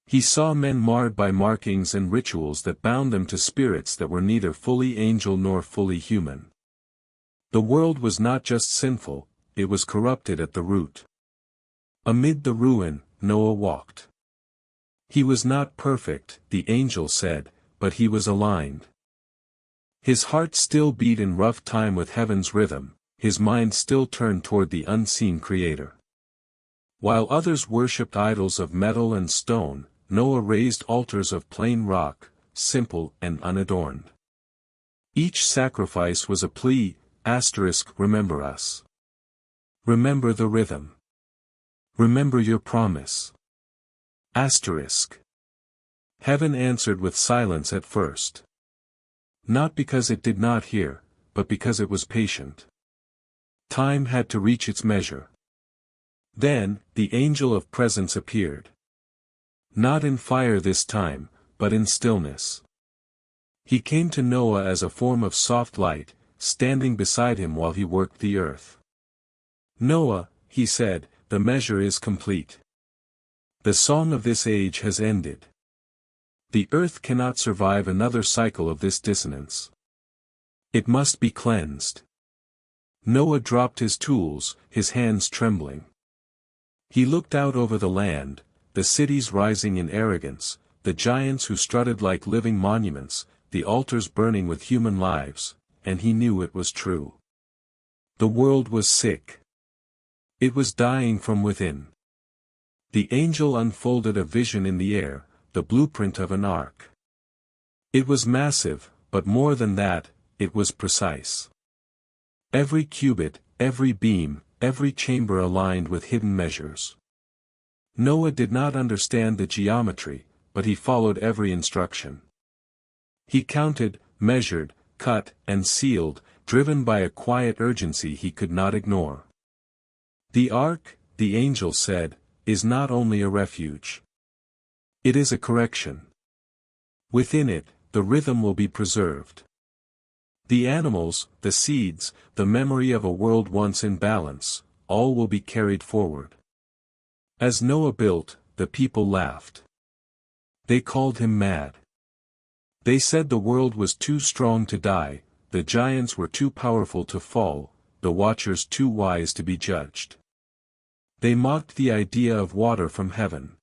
He saw men marred by markings and rituals that bound them to spirits that were neither fully angel nor fully human. The world was not just sinful, it was corrupted at the root. Amid the ruin, Noah walked. He was not perfect, the angel said, but he was aligned. His heart still beat in rough time with heaven's rhythm, his mind still turned toward the unseen Creator. While others worshipped idols of metal and stone, Noah raised altars of plain rock, simple and unadorned. Each sacrifice was a plea, remember us. Remember the rhythm. Remember your promise. Heaven answered with silence at first. Not because it did not hear, but because it was patient. Time had to reach its measure. Then, the angel of presence appeared. Not in fire this time, but in stillness. He came to Noah as a form of soft light, standing beside him while he worked the earth. Noah, he said, the measure is complete. The song of this age has ended. The earth cannot survive another cycle of this dissonance. It must be cleansed. Noah dropped his tools, his hands trembling. He looked out over the land, the cities rising in arrogance, the giants who strutted like living monuments, the altars burning with human lives, and he knew it was true. The world was sick. It was dying from within. The angel unfolded a vision in the air, the blueprint of an ark. It was massive, but more than that, it was precise. Every cubit, every beam, every chamber aligned with hidden measures. Noah did not understand the geometry, but he followed every instruction. He counted, measured, cut, and sealed, driven by a quiet urgency he could not ignore. The ark, the angel said, is not only a refuge. It is a correction. Within it, the rhythm will be preserved. The animals, the seeds, the memory of a world once in balance, all will be carried forward. As Noah built, the people laughed. They called him mad. They said the world was too strong to die, the giants were too powerful to fall, the watchers too wise to be judged. They mocked the idea of water from heaven.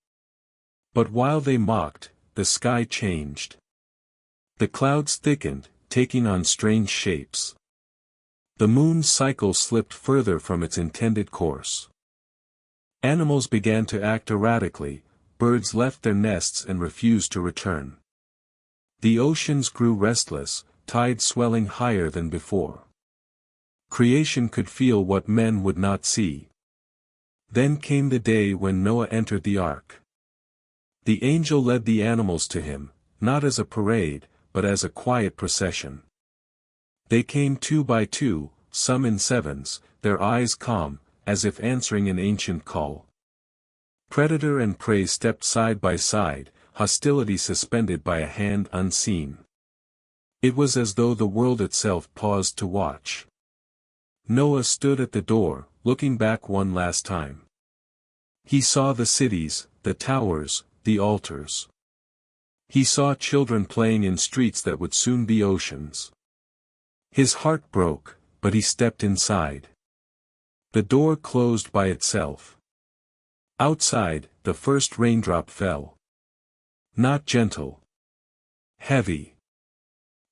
But while they mocked, the sky changed. The clouds thickened, taking on strange shapes. The moon's cycle slipped further from its intended course. Animals began to act erratically, birds left their nests and refused to return. The oceans grew restless, tides swelling higher than before. Creation could feel what men would not see. Then came the day when Noah entered the ark. The angel led the animals to him, not as a parade, but as a quiet procession. They came two by two, some in sevens, their eyes calm, as if answering an ancient call. Predator and prey stepped side by side, hostility suspended by a hand unseen. It was as though the world itself paused to watch. Noah stood at the door, looking back one last time. He saw the cities, the towers, the altars. He saw children playing in streets that would soon be oceans. His heart broke, but he stepped inside. The door closed by itself. Outside, the first raindrop fell. Not gentle. Heavy.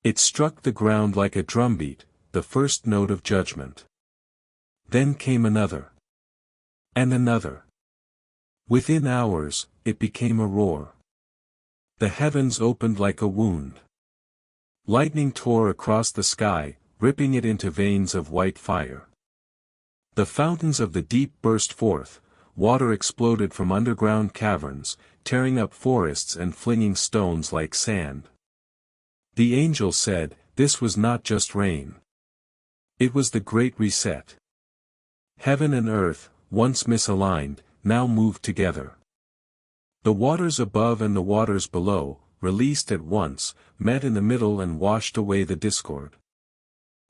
It struck the ground like a drumbeat, the first note of judgment. Then came another. And another. Within hours, it became a roar. The heavens opened like a wound. Lightning tore across the sky, ripping it into veins of white fire. The fountains of the deep burst forth, water exploded from underground caverns, tearing up forests and flinging stones like sand. The angel said, "This was not just rain. It was the Great Reset. Heaven and earth, once misaligned, now moved together. The waters above and the waters below, released at once, met in the middle and washed away the discord."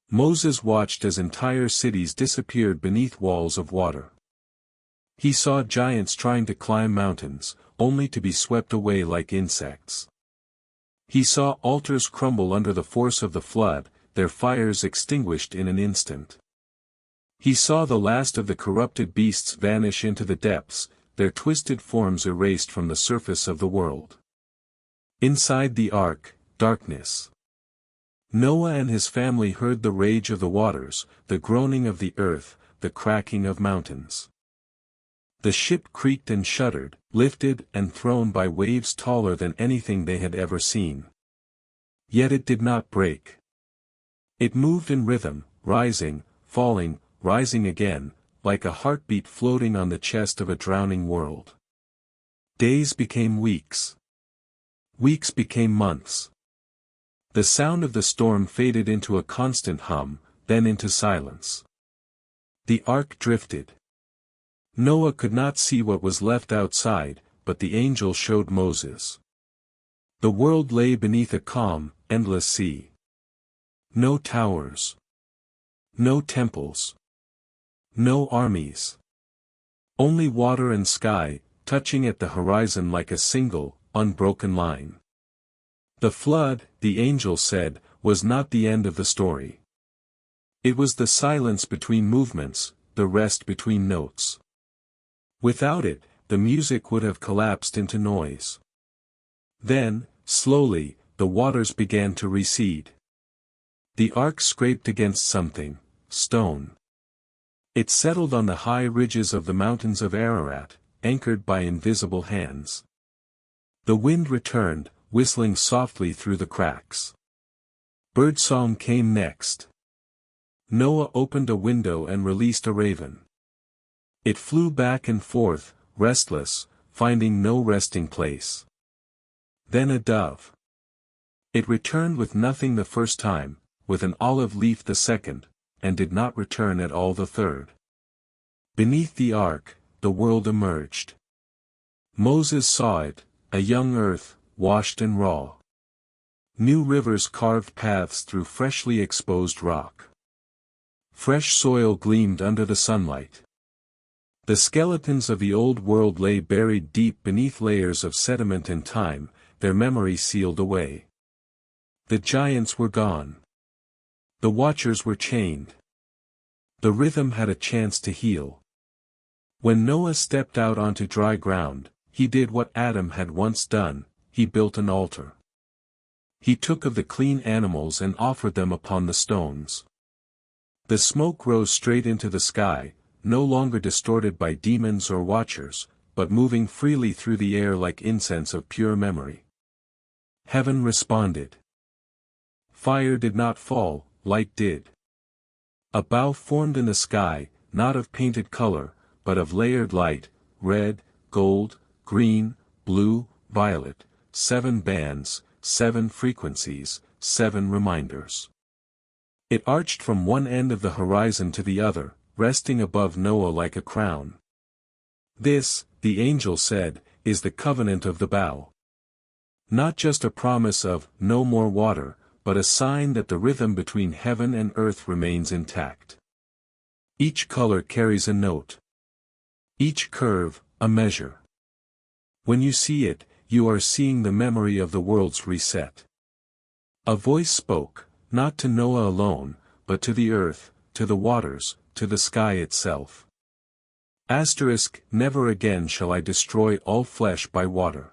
Moses watched as entire cities disappeared beneath walls of water. He saw giants trying to climb mountains, only to be swept away like insects. He saw altars crumble under the force of the flood, their fires extinguished in an instant. He saw the last of the corrupted beasts vanish into the depths, their twisted forms erased from the surface of the world. Inside the ark, darkness. Noah and his family heard the rage of the waters, the groaning of the earth, the cracking of mountains. The ship creaked and shuddered, lifted and thrown by waves taller than anything they had ever seen. Yet it did not break. It moved in rhythm, rising, falling, rising again, like a heartbeat floating on the chest of a drowning world. Days became weeks. Weeks became months. The sound of the storm faded into a constant hum, then into silence. The ark drifted. Noah could not see what was left outside, but the angel showed Moses. The world lay beneath a calm, endless sea. No towers. No temples. No armies. Only water and sky, touching at the horizon like a single, unbroken line. The flood, the angel said, was not the end of the story. It was the silence between movements, the rest between notes. Without it, the music would have collapsed into noise. Then, slowly, the waters began to recede. The ark scraped against something, stone. It settled on the high ridges of the mountains of Ararat, anchored by invisible hands. The wind returned, whistling softly through the cracks. Birdsong came next. Noah opened a window and released a raven. It flew back and forth, restless, finding no resting place. Then a dove. It returned with nothing the first time, with an olive leaf the second, and did not return at all the third. Beneath the ark, the world emerged. Moses saw it, a young earth, washed and raw. New rivers carved paths through freshly exposed rock. Fresh soil gleamed under the sunlight. The skeletons of the old world lay buried deep beneath layers of sediment and time, their memory sealed away. The giants were gone. The watchers were chained. The rhythm had a chance to heal. When Noah stepped out onto dry ground, he did what Adam had once done, he built an altar. He took of the clean animals and offered them upon the stones. The smoke rose straight into the sky, no longer distorted by demons or watchers, but moving freely through the air like incense of pure memory. Heaven responded. Fire did not fall, light did. A bow formed in the sky, not of painted color, but of layered light, red, gold, green, blue, violet, 7 bands, 7 frequencies, 7 reminders. It arched from one end of the horizon to the other, resting above Noah like a crown. This, the angel said, is the covenant of the bow. Not just a promise of no more water, but a sign that the rhythm between heaven and earth remains intact. Each color carries a note. Each curve, a measure. When you see it, you are seeing the memory of the world's reset. A voice spoke, not to Noah alone, but to the earth, to the waters, to the sky itself. Never again shall I destroy all flesh by water.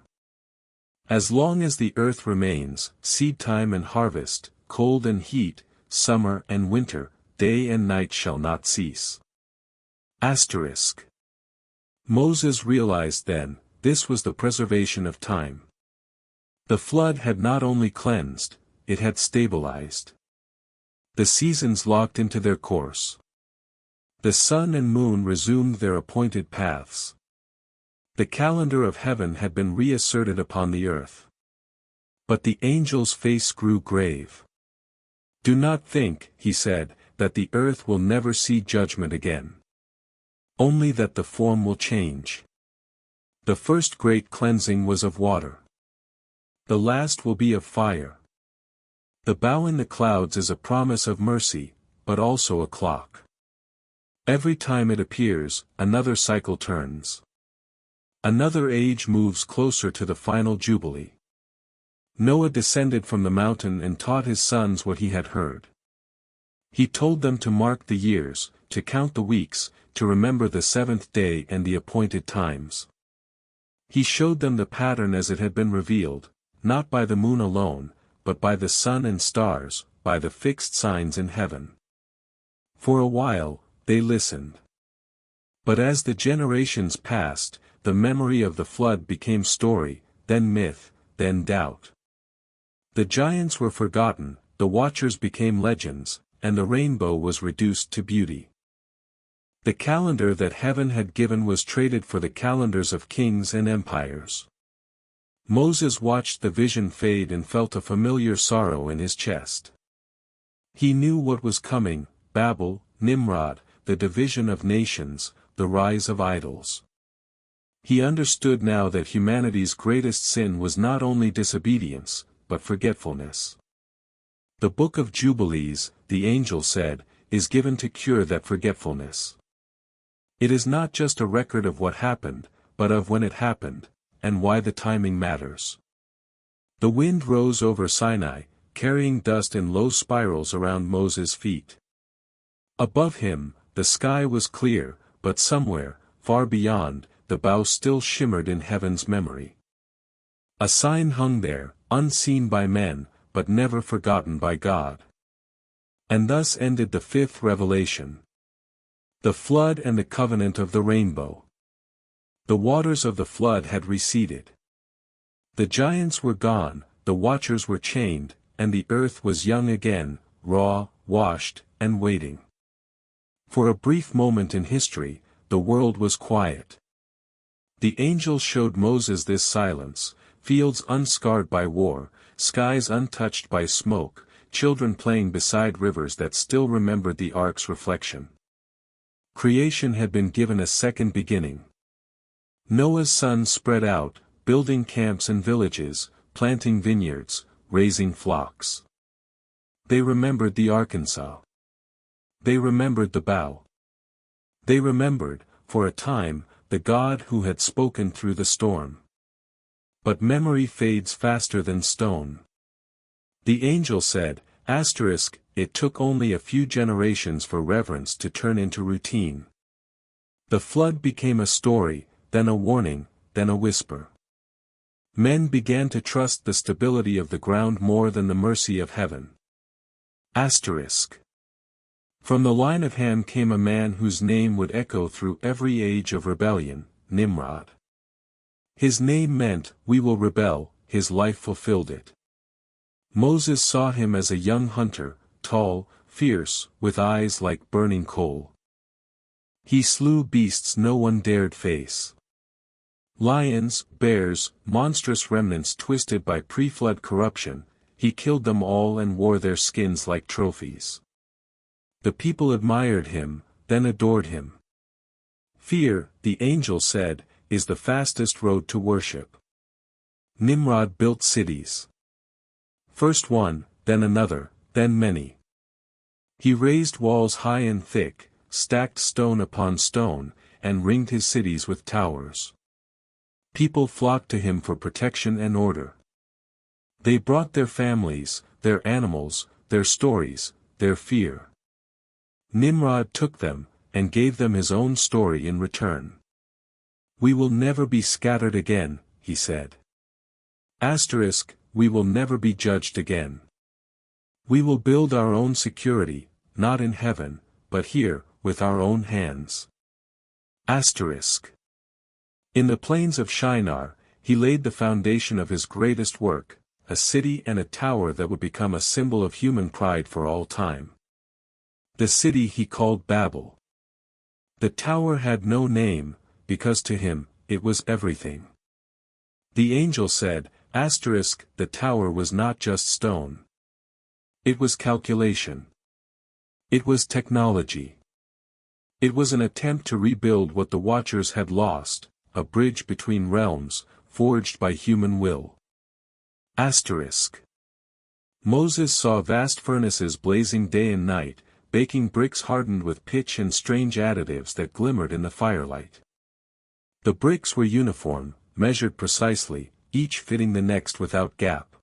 As long as the earth remains, seedtime and harvest, cold and heat, summer and winter, day and night shall not cease. Moses realized then, this was the preservation of time. The flood had not only cleansed, it had stabilized. The seasons locked into their course. The sun and moon resumed their appointed paths. The calendar of heaven had been reasserted upon the earth. But the angel's face grew grave. Do not think, he said, that the earth will never see judgment again. Only that the form will change. The first great cleansing was of water. The last will be of fire. The bow in the clouds is a promise of mercy, but also a clock. Every time it appears, another cycle turns. Another age moves closer to the final Jubilee. Noah descended from the mountain and taught his sons what he had heard. He told them to mark the years, to count the weeks, to remember the seventh day and the appointed times. He showed them the pattern as it had been revealed, not by the moon alone, but by the sun and stars, by the fixed signs in heaven. For a while, they listened. But as the generations passed, the memory of the flood became story, then myth, then doubt. The giants were forgotten, the watchers became legends, and the rainbow was reduced to beauty. The calendar that heaven had given was traded for the calendars of kings and empires. Moses watched the vision fade and felt a familiar sorrow in his chest. He knew what was coming: Babel, Nimrod, the division of nations, the rise of idols. He understood now that humanity's greatest sin was not only disobedience, but forgetfulness. The Book of Jubilees, the angel said, is given to cure that forgetfulness. It is not just a record of what happened, but of when it happened, and why the timing matters. The wind rose over Sinai, carrying dust in low spirals around Moses' feet. Above him, the sky was clear, but somewhere, far beyond, the bow still shimmered in heaven's memory. A sign hung there, unseen by men, but never forgotten by God. And thus ended the fifth revelation. The flood and the covenant of the rainbow. The waters of the flood had receded. The giants were gone, the watchers were chained, and the earth was young again, raw, washed, and waiting. For a brief moment in history, the world was quiet. The angel showed Moses this silence: fields unscarred by war, skies untouched by smoke, children playing beside rivers that still remembered the ark's reflection. Creation had been given a second beginning. Noah's sons spread out, building camps and villages, planting vineyards, raising flocks. They remembered the Arkansas. They remembered the bow. They remembered, for a time, the God who had spoken through the storm. But memory fades faster than stone. The angel said, it took only a few generations for reverence to turn into routine. The flood became a story, then a warning, then a whisper. Men began to trust the stability of the ground more than the mercy of heaven. From the line of Ham came a man whose name would echo through every age of rebellion: Nimrod. His name meant, "We will rebel," his life fulfilled it. Moses saw him as a young hunter, tall, fierce, with eyes like burning coal. He slew beasts no one dared face. Lions, bears, monstrous remnants twisted by pre-flood corruption, he killed them all and wore their skins like trophies. The people admired him, then adored him. Fear, the angel said, is the fastest road to worship. Nimrod built cities. First one, then another, then many. He raised walls high and thick, stacked stone upon stone, and ringed his cities with towers. People flocked to him for protection and order. They brought their families, their animals, their stories, their fear. Nimrod took them, and gave them his own story in return. "We will never be scattered again," he said. We will never be judged again. We will build our own security, not in heaven, but here, with our own hands. In the plains of Shinar, he laid the foundation of his greatest work, a city and a tower that would become a symbol of human pride for all time. The city he called Babel. The tower had no name, because to him, it was everything. The angel said, the tower was not just stone. It was calculation. It was technology. It was an attempt to rebuild what the Watchers had lost, a bridge between realms, forged by human will. Moses saw vast furnaces blazing day and night, baking bricks hardened with pitch and strange additives that glimmered in the firelight. The bricks were uniform, measured precisely, each fitting the next without gap.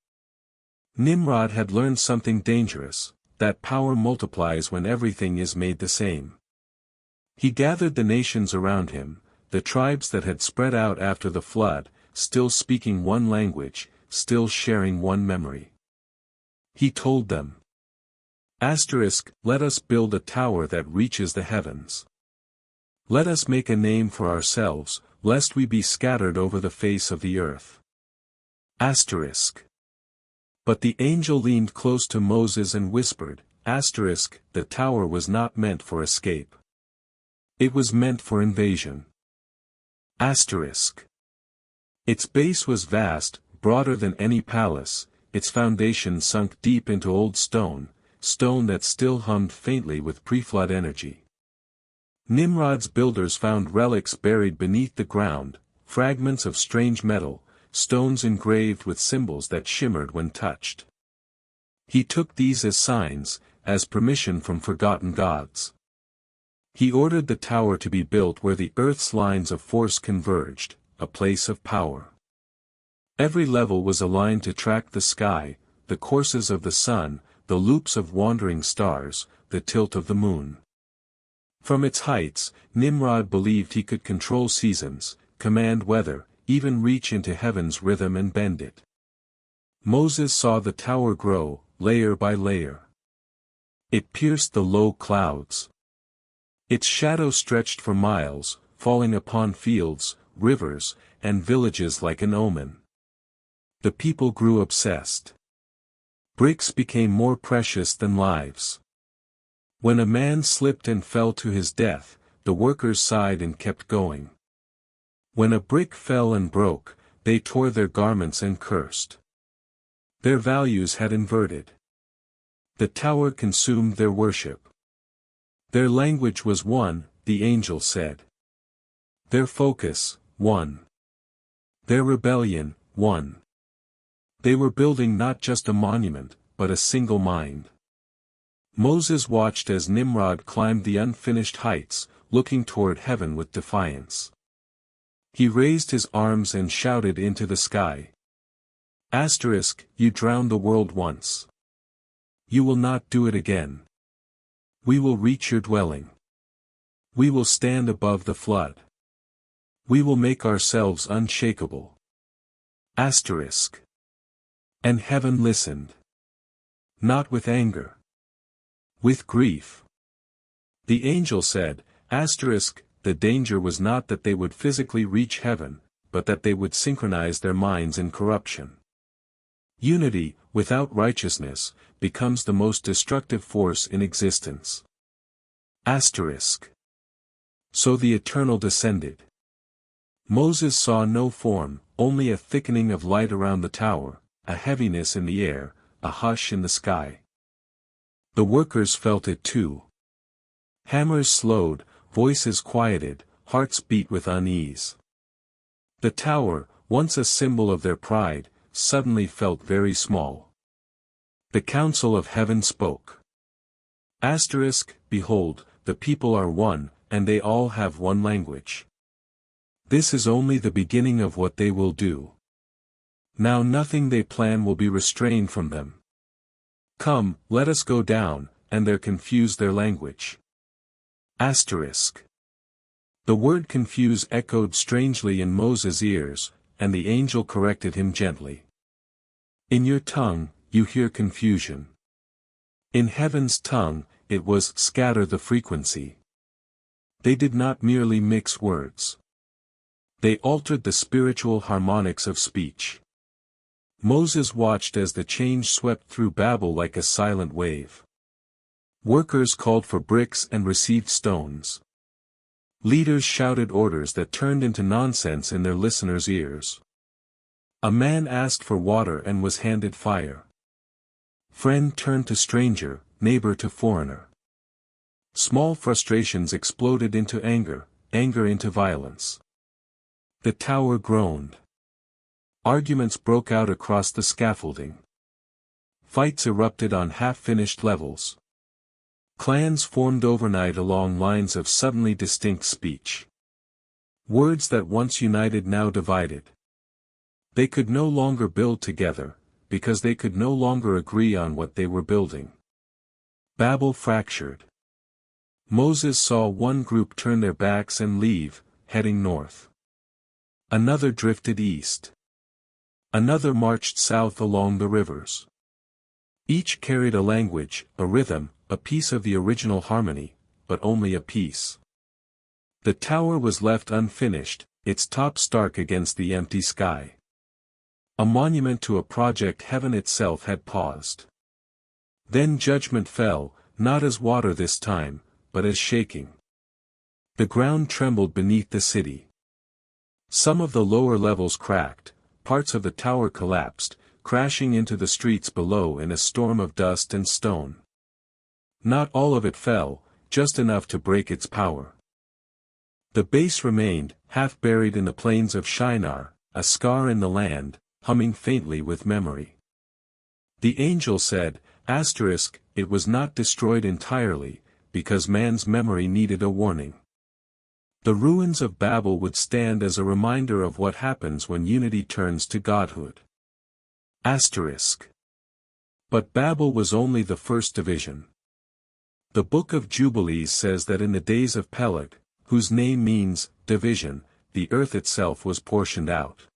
Nimrod had learned something dangerous, that power multiplies when everything is made the same. He gathered the nations around him, the tribes that had spread out after the flood, still speaking one language, still sharing one memory. He told them, let us build a tower that reaches the heavens. Let us make a name for ourselves, lest we be scattered over the face of the earth. But the angel leaned close to Moses and whispered, the tower was not meant for escape. It was meant for invasion. Its base was vast, broader than any palace, its foundation sunk deep into old stone that still hummed faintly with pre-flood energy. Nimrod's builders found relics buried beneath the ground, fragments of strange metal, stones engraved with symbols that shimmered when touched. He took these as signs, as permission from forgotten gods. He ordered the tower to be built where the earth's lines of force converged, a place of power. Every level was aligned to track the sky, the courses of the sun, the loops of wandering stars, the tilt of the moon. From its heights, Nimrod believed he could control seasons, command weather, even reach into heaven's rhythm and bend it. Moses saw the tower grow, layer by layer. It pierced the low clouds. Its shadow stretched for miles, falling upon fields, rivers, and villages like an omen. The people grew obsessed. Bricks became more precious than lives. When a man slipped and fell to his death, the workers sighed and kept going. When a brick fell and broke, they tore their garments and cursed. Their values had inverted. The tower consumed their worship. Their language was one, the angel said. Their focus, one. Their rebellion, one. They were building not just a monument, but a single mind. Moses watched as Nimrod climbed the unfinished heights, looking toward heaven with defiance. He raised his arms and shouted into the sky. You drowned the world once. You will not do it again. We will reach your dwelling. We will stand above the flood. We will make ourselves unshakable. And heaven listened. Not with anger. With grief. The angel said, the danger was not that they would physically reach heaven, but that they would synchronize their minds in corruption. Unity, without righteousness, becomes the most destructive force in existence. So the Eternal descended. Moses saw no form, only a thickening of light around the tower, a heaviness in the air, a hush in the sky. The workers felt it too. Hammers slowed, voices quieted, hearts beat with unease. The tower, once a symbol of their pride, suddenly felt very small. The council of heaven spoke. Behold, the people are one, and they all have one language. This is only the beginning of what they will do. Now nothing they plan will be restrained from them. Come, let us go down, and there confuse their language. Asterisk. The word confuse echoed strangely in Moses' ears, and the angel corrected him gently. In your tongue, you hear confusion. In heaven's tongue, it was scatter the frequency. They did not merely mix words. They altered the spiritual harmonics of speech. Moses watched as the change swept through Babel like a silent wave. Workers called for bricks and received stones. Leaders shouted orders that turned into nonsense in their listeners' ears. A man asked for water and was handed fire. Friend turned to stranger, neighbor to foreigner. Small frustrations exploded into anger, anger into violence. The tower groaned. Arguments broke out across the scaffolding. Fights erupted on half-finished levels. Clans formed overnight along lines of suddenly distinct speech. Words that once united now divided. They could no longer build together, because they could no longer agree on what they were building. Babel fractured. Moses saw one group turn their backs and leave, heading north. Another drifted east. Another marched south along the rivers. Each carried a language, a rhythm, a piece of the original harmony, but only a piece. The tower was left unfinished, its top stark against the empty sky. A monument to a project heaven itself had paused. Then judgment fell, not as water this time, but as shaking. The ground trembled beneath the city. Some of the lower levels cracked, parts of the tower collapsed, crashing into the streets below in a storm of dust and stone. Not all of it fell, just enough to break its power. The base remained, half buried in the plains of Shinar, a scar in the land, humming faintly with memory. The angel said, asterisk, it was not destroyed entirely, because man's memory needed a warning. The ruins of Babel would stand as a reminder of what happens when unity turns to godhood. Asterisk. But Babel was only the first division. The Book of Jubilees says that in the days of Peleg, whose name means division, the earth itself was portioned out.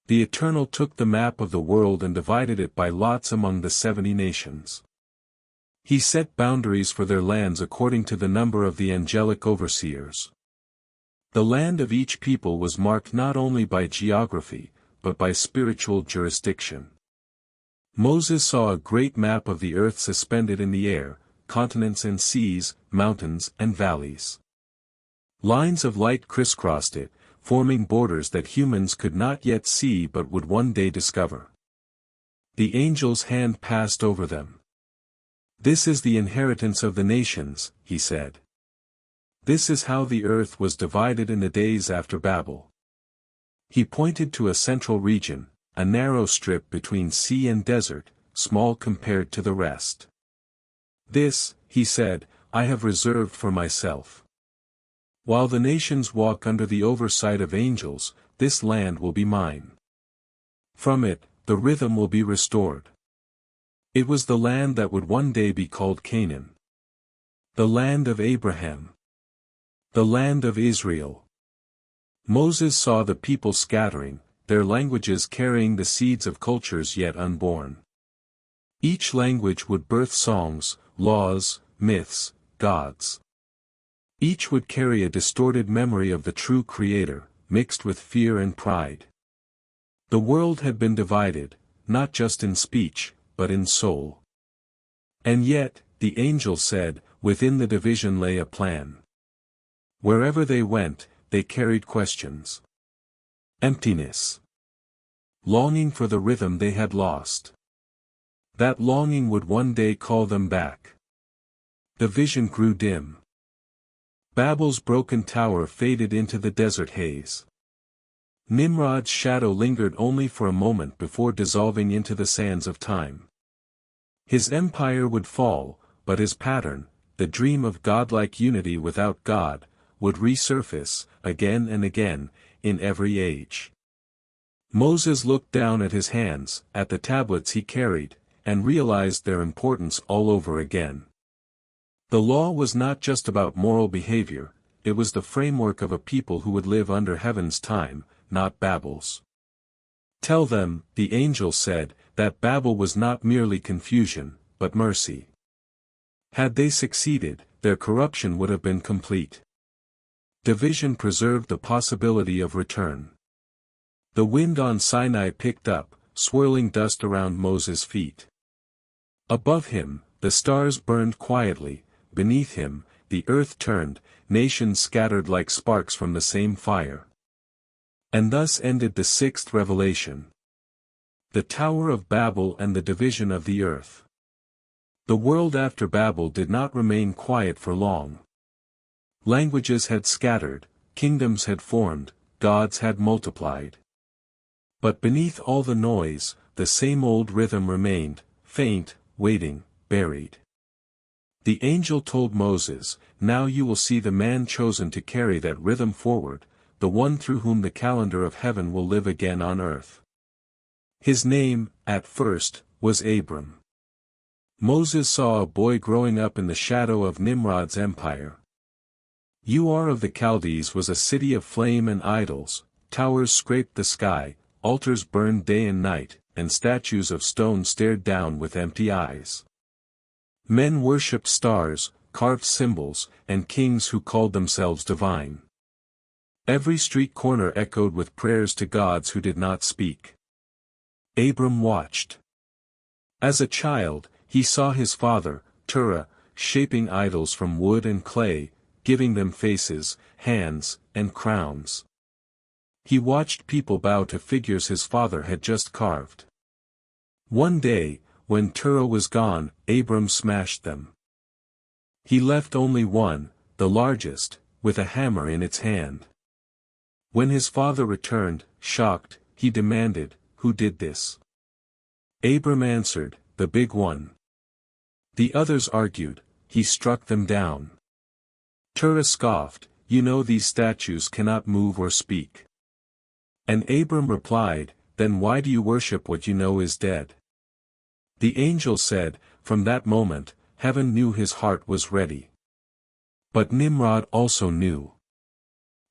The Eternal took the map of the world and divided it by lots among the 70 nations. He set boundaries for their lands according to the number of the angelic overseers. The land of each people was marked not only by geography, but by spiritual jurisdiction. Moses saw a great map of the earth suspended in the air, continents and seas, mountains and valleys. Lines of light crisscrossed it, forming borders that humans could not yet see but would one day discover. The angel's hand passed over them. This is the inheritance of the nations, he said. This is how the earth was divided in the days after Babel. He pointed to a central region, a narrow strip between sea and desert, small compared to the rest. This, he said, I have reserved for myself. While the nations walk under the oversight of angels, this land will be mine. From it, the rhythm will be restored. It was the land that would one day be called Canaan. The land of Abraham. The land of Israel. Moses saw the people scattering, their languages carrying the seeds of cultures yet unborn. Each language would birth songs, laws, myths, gods. Each would carry a distorted memory of the true Creator, mixed with fear and pride. The world had been divided, not just in speech, but in soul. And yet, the angel said, within the division lay a plan. Wherever they went, they carried questions. Emptiness. Longing for the rhythm they had lost. That longing would one day call them back. The vision grew dim. Babel's broken tower faded into the desert haze. Nimrod's shadow lingered only for a moment before dissolving into the sands of time. His empire would fall, but his pattern, the dream of godlike unity without God, would resurface, again and again, in every age. Moses looked down at his hands, at the tablets he carried, and realized their importance all over again. The law was not just about moral behavior, it was the framework of a people who would live under heaven's time, not Babel's. Tell them, the angel said, that Babel was not merely confusion, but mercy. Had they succeeded, their corruption would have been complete. Division preserved the possibility of return. The wind on Sinai picked up, swirling dust around Moses' feet. Above him, the stars burned quietly, beneath him, the earth turned, nations scattered like sparks from the same fire. And thus ended the sixth revelation. The Tower of Babel and the division of the earth. The world after Babel did not remain quiet for long. Languages had scattered, kingdoms had formed, gods had multiplied. But beneath all the noise, the same old rhythm remained, faint, waiting, buried. The angel told Moses, "Now you will see the man chosen to carry that rhythm forward, the one through whom the calendar of heaven will live again on earth." His name, at first, was Abram. Moses saw a boy growing up in the shadow of Nimrod's empire. Ur of the Chaldees was a city of flame and idols, towers scraped the sky, altars burned day and night, and statues of stone stared down with empty eyes. Men worshipped stars, carved symbols, and kings who called themselves divine. Every street corner echoed with prayers to gods who did not speak. Abram watched. As a child, he saw his father, Terah, shaping idols from wood and clay, giving them faces, hands, and crowns. He watched people bow to figures his father had just carved. One day, when Terah was gone, Abram smashed them. He left only one, the largest, with a hammer in its hand. When his father returned, shocked, he demanded, "Who did this?" Abram answered, "The big one." The others argued, "He struck them down." Terah scoffed, "You know these statues cannot move or speak." And Abram replied, "Then why do you worship what you know is dead?" The angel said, "From that moment, heaven knew his heart was ready." But Nimrod also knew.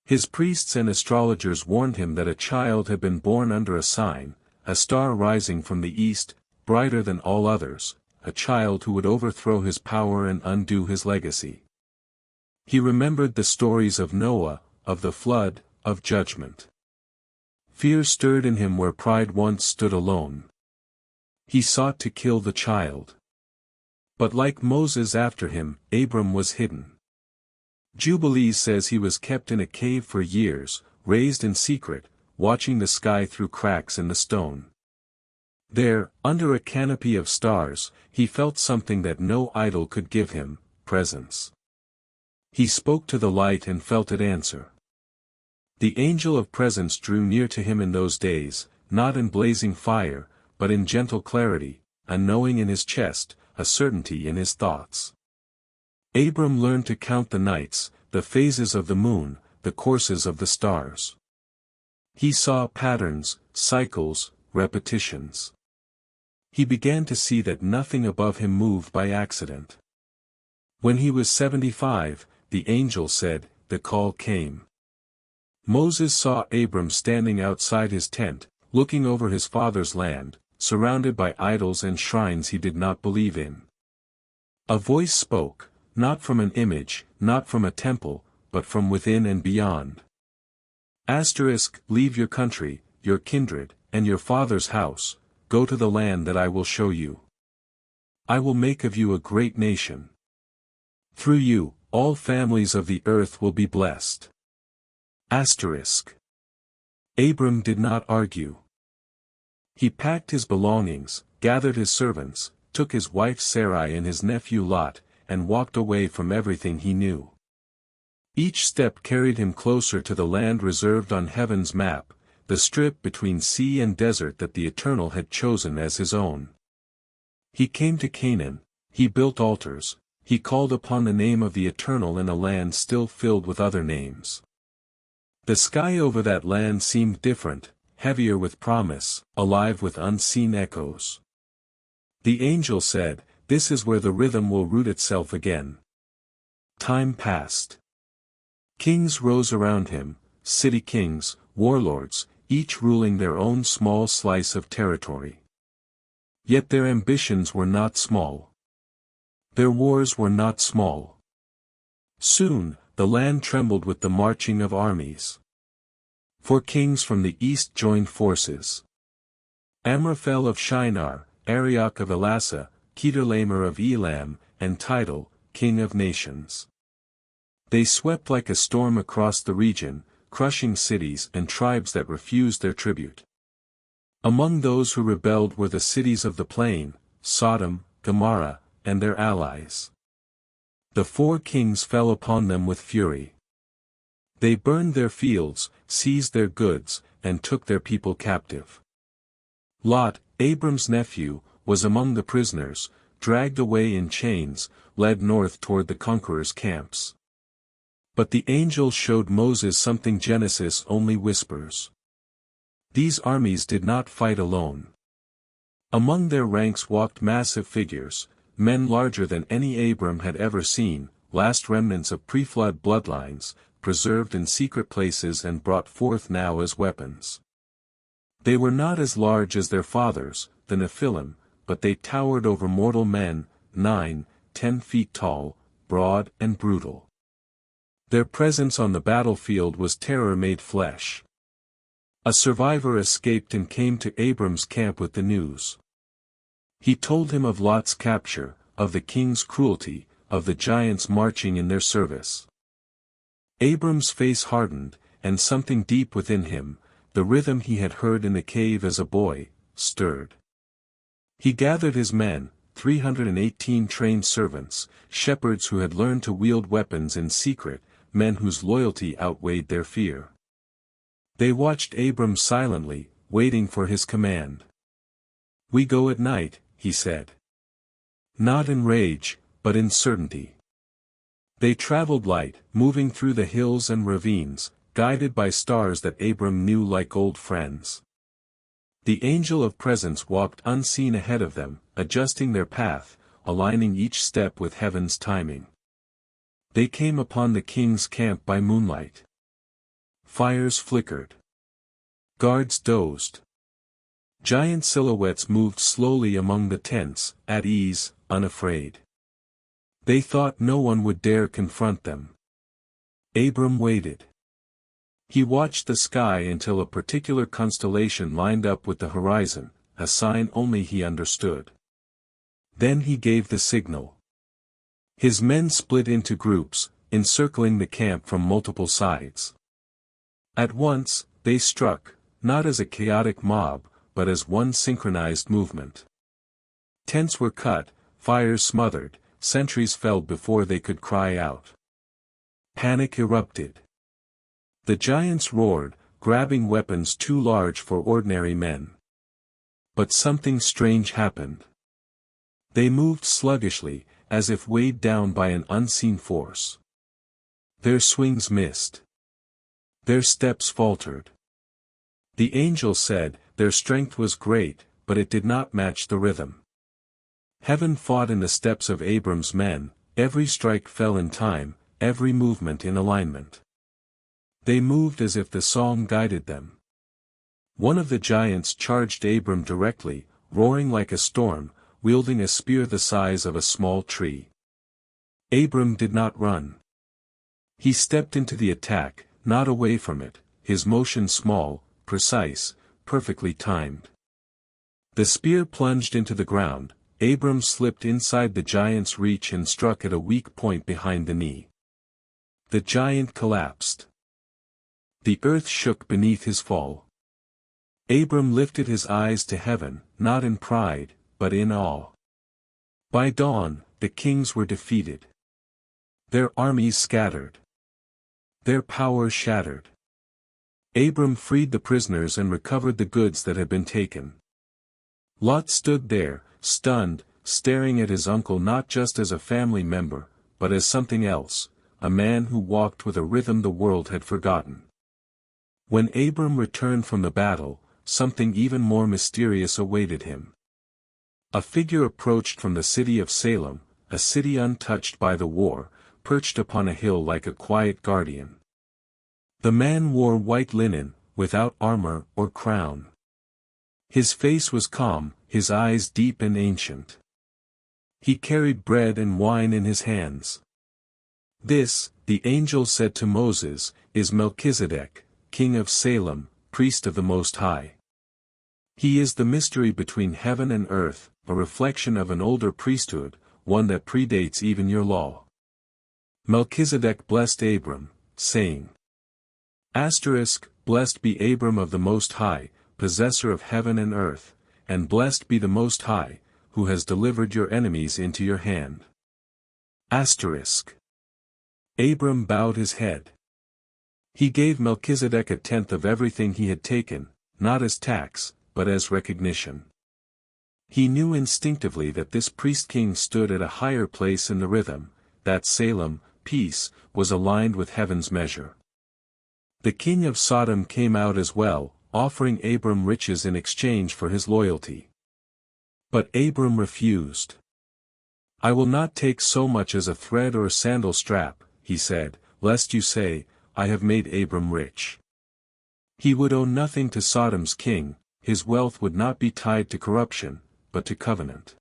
His priests and astrologers warned him that a child had been born under a sign, a star rising from the east, brighter than all others, a child who would overthrow his power and undo his legacy. He remembered the stories of Noah, of the flood, of judgment. Fear stirred in him where pride once stood alone. He sought to kill the child. But like Moses after him, Abram was hidden. Jubilees says he was kept in a cave for years, raised in secret, watching the sky through cracks in the stone. There, under a canopy of stars, he felt something that no idol could give him, presence. He spoke to the light and felt it answer. The angel of presence drew near to him in those days, not in blazing fire, but in gentle clarity, a knowing in his chest, a certainty in his thoughts. Abram learned to count the nights, the phases of the moon, the courses of the stars. He saw patterns, cycles, repetitions. He began to see that nothing above him moved by accident. When he was 75, the angel said, the call came. Moses saw Abram standing outside his tent, looking over his father's land, surrounded by idols and shrines he did not believe in. A voice spoke, not from an image, not from a temple, but from within and beyond. Leave your country, your kindred, and your father's house, go to the land that I will show you. I will make of you a great nation. Through you, all families of the earth will be blessed. Abram did not argue. He packed his belongings, gathered his servants, took his wife Sarai and his nephew Lot, and walked away from everything he knew. Each step carried him closer to the land reserved on heaven's map, the strip between sea and desert that the Eternal had chosen as his own. He came to Canaan, he built altars, he called upon the name of the Eternal in a land still filled with other names. The sky over that land seemed different, heavier with promise, alive with unseen echoes. The angel said, "This is where the rhythm will root itself again. Time passed. Kings rose around him, city kings, warlords, each ruling their own small slice of territory. Yet their ambitions were not small. Their wars were not small. Soon, the land trembled with the marching of armies. 4 kings from the east joined forces. Amraphel of Shinar, Arioch of Elasa, Kedorlaomer of Elam, and Tidal, king of nations. They swept like a storm across the region, crushing cities and tribes that refused their tribute. Among those who rebelled were the cities of the plain, Sodom, Gomorrah, and their allies. The 4 kings fell upon them with fury. They burned their fields, seized their goods, and took their people captive. Lot, Abram's nephew, was among the prisoners, dragged away in chains, led north toward the conquerors' camps. But the angel showed Moses something Genesis only whispers. These armies did not fight alone. Among their ranks walked massive figures, men larger than any Abram had ever seen, last remnants of pre-flood bloodlines, preserved in secret places and brought forth now as weapons. They were not as large as their fathers, the Nephilim, but they towered over mortal men, 9-10 feet tall, broad and brutal. Their presence on the battlefield was terror made flesh. A survivor escaped and came to Abram's camp with the news. He told him of Lot's capture, of the king's cruelty, of the giants marching in their service. Abram's face hardened, and something deep within him, the rhythm he had heard in the cave as a boy, stirred. He gathered his men, 318 trained servants, shepherds who had learned to wield weapons in secret, men whose loyalty outweighed their fear. They watched Abram silently, waiting for his command. "We go at night," he said. Not in rage, but in certainty. They traveled light, moving through the hills and ravines, guided by stars that Abram knew like old friends. The angel of presence walked unseen ahead of them, adjusting their path, aligning each step with heaven's timing. They came upon the king's camp by moonlight. Fires flickered. Guards dozed. Giant silhouettes moved slowly among the tents, at ease, unafraid. They thought no one would dare confront them. Abram waited. He watched the sky until a particular constellation lined up with the horizon, a sign only he understood. Then he gave the signal. His men split into groups, encircling the camp from multiple sides. At once, they struck, not as a chaotic mob, but as one synchronized movement. Tents were cut, fires smothered, sentries fell before they could cry out. Panic erupted. The giants roared, grabbing weapons too large for ordinary men. But something strange happened. They moved sluggishly, as if weighed down by an unseen force. Their swings missed. Their steps faltered. The angel said, their strength was great, but it did not match the rhythm. Heaven fought in the steps of Abram's men, every strike fell in time, every movement in alignment. They moved as if the song guided them. One of the giants charged Abram directly, roaring like a storm, wielding a spear the size of a small tree. Abram did not run. He stepped into the attack, not away from it, his motion small, precise, perfectly timed. The spear plunged into the ground, Abram slipped inside the giant's reach and struck at a weak point behind the knee. The giant collapsed. The earth shook beneath his fall. Abram lifted his eyes to heaven, not in pride, but in awe. By dawn, the kings were defeated. Their armies scattered. Their power shattered. Abram freed the prisoners and recovered the goods that had been taken. Lot stood there, stunned, staring at his uncle not just as a family member, but as something else, a man who walked with a rhythm the world had forgotten. When Abram returned from the battle, something even more mysterious awaited him. A figure approached from the city of Salem, a city untouched by the war, perched upon a hill like a quiet guardian. The man wore white linen, without armor or crown. His face was calm, his eyes deep and ancient. He carried bread and wine in his hands. This, the angel said to Moses, is Melchizedek, king of Salem, priest of the Most High. He is the mystery between heaven and earth, a reflection of an older priesthood, one that predates even your law. Melchizedek blessed Abram, saying, Blessed be Abram of the Most High, possessor of heaven and earth, and blessed be the Most High, who has delivered your enemies into your hand. Abram bowed his head. He gave Melchizedek a tenth of everything he had taken, not as tax, but as recognition. He knew instinctively that this priest-king stood at a higher place in the rhythm, that Salem, peace, was aligned with heaven's measure. The king of Sodom came out as well, offering Abram riches in exchange for his loyalty. But Abram refused. I will not take so much as a thread or sandal strap, he said, lest you say, I have made Abram rich. He would owe nothing to Sodom's king, his wealth would not be tied to corruption, but to covenant.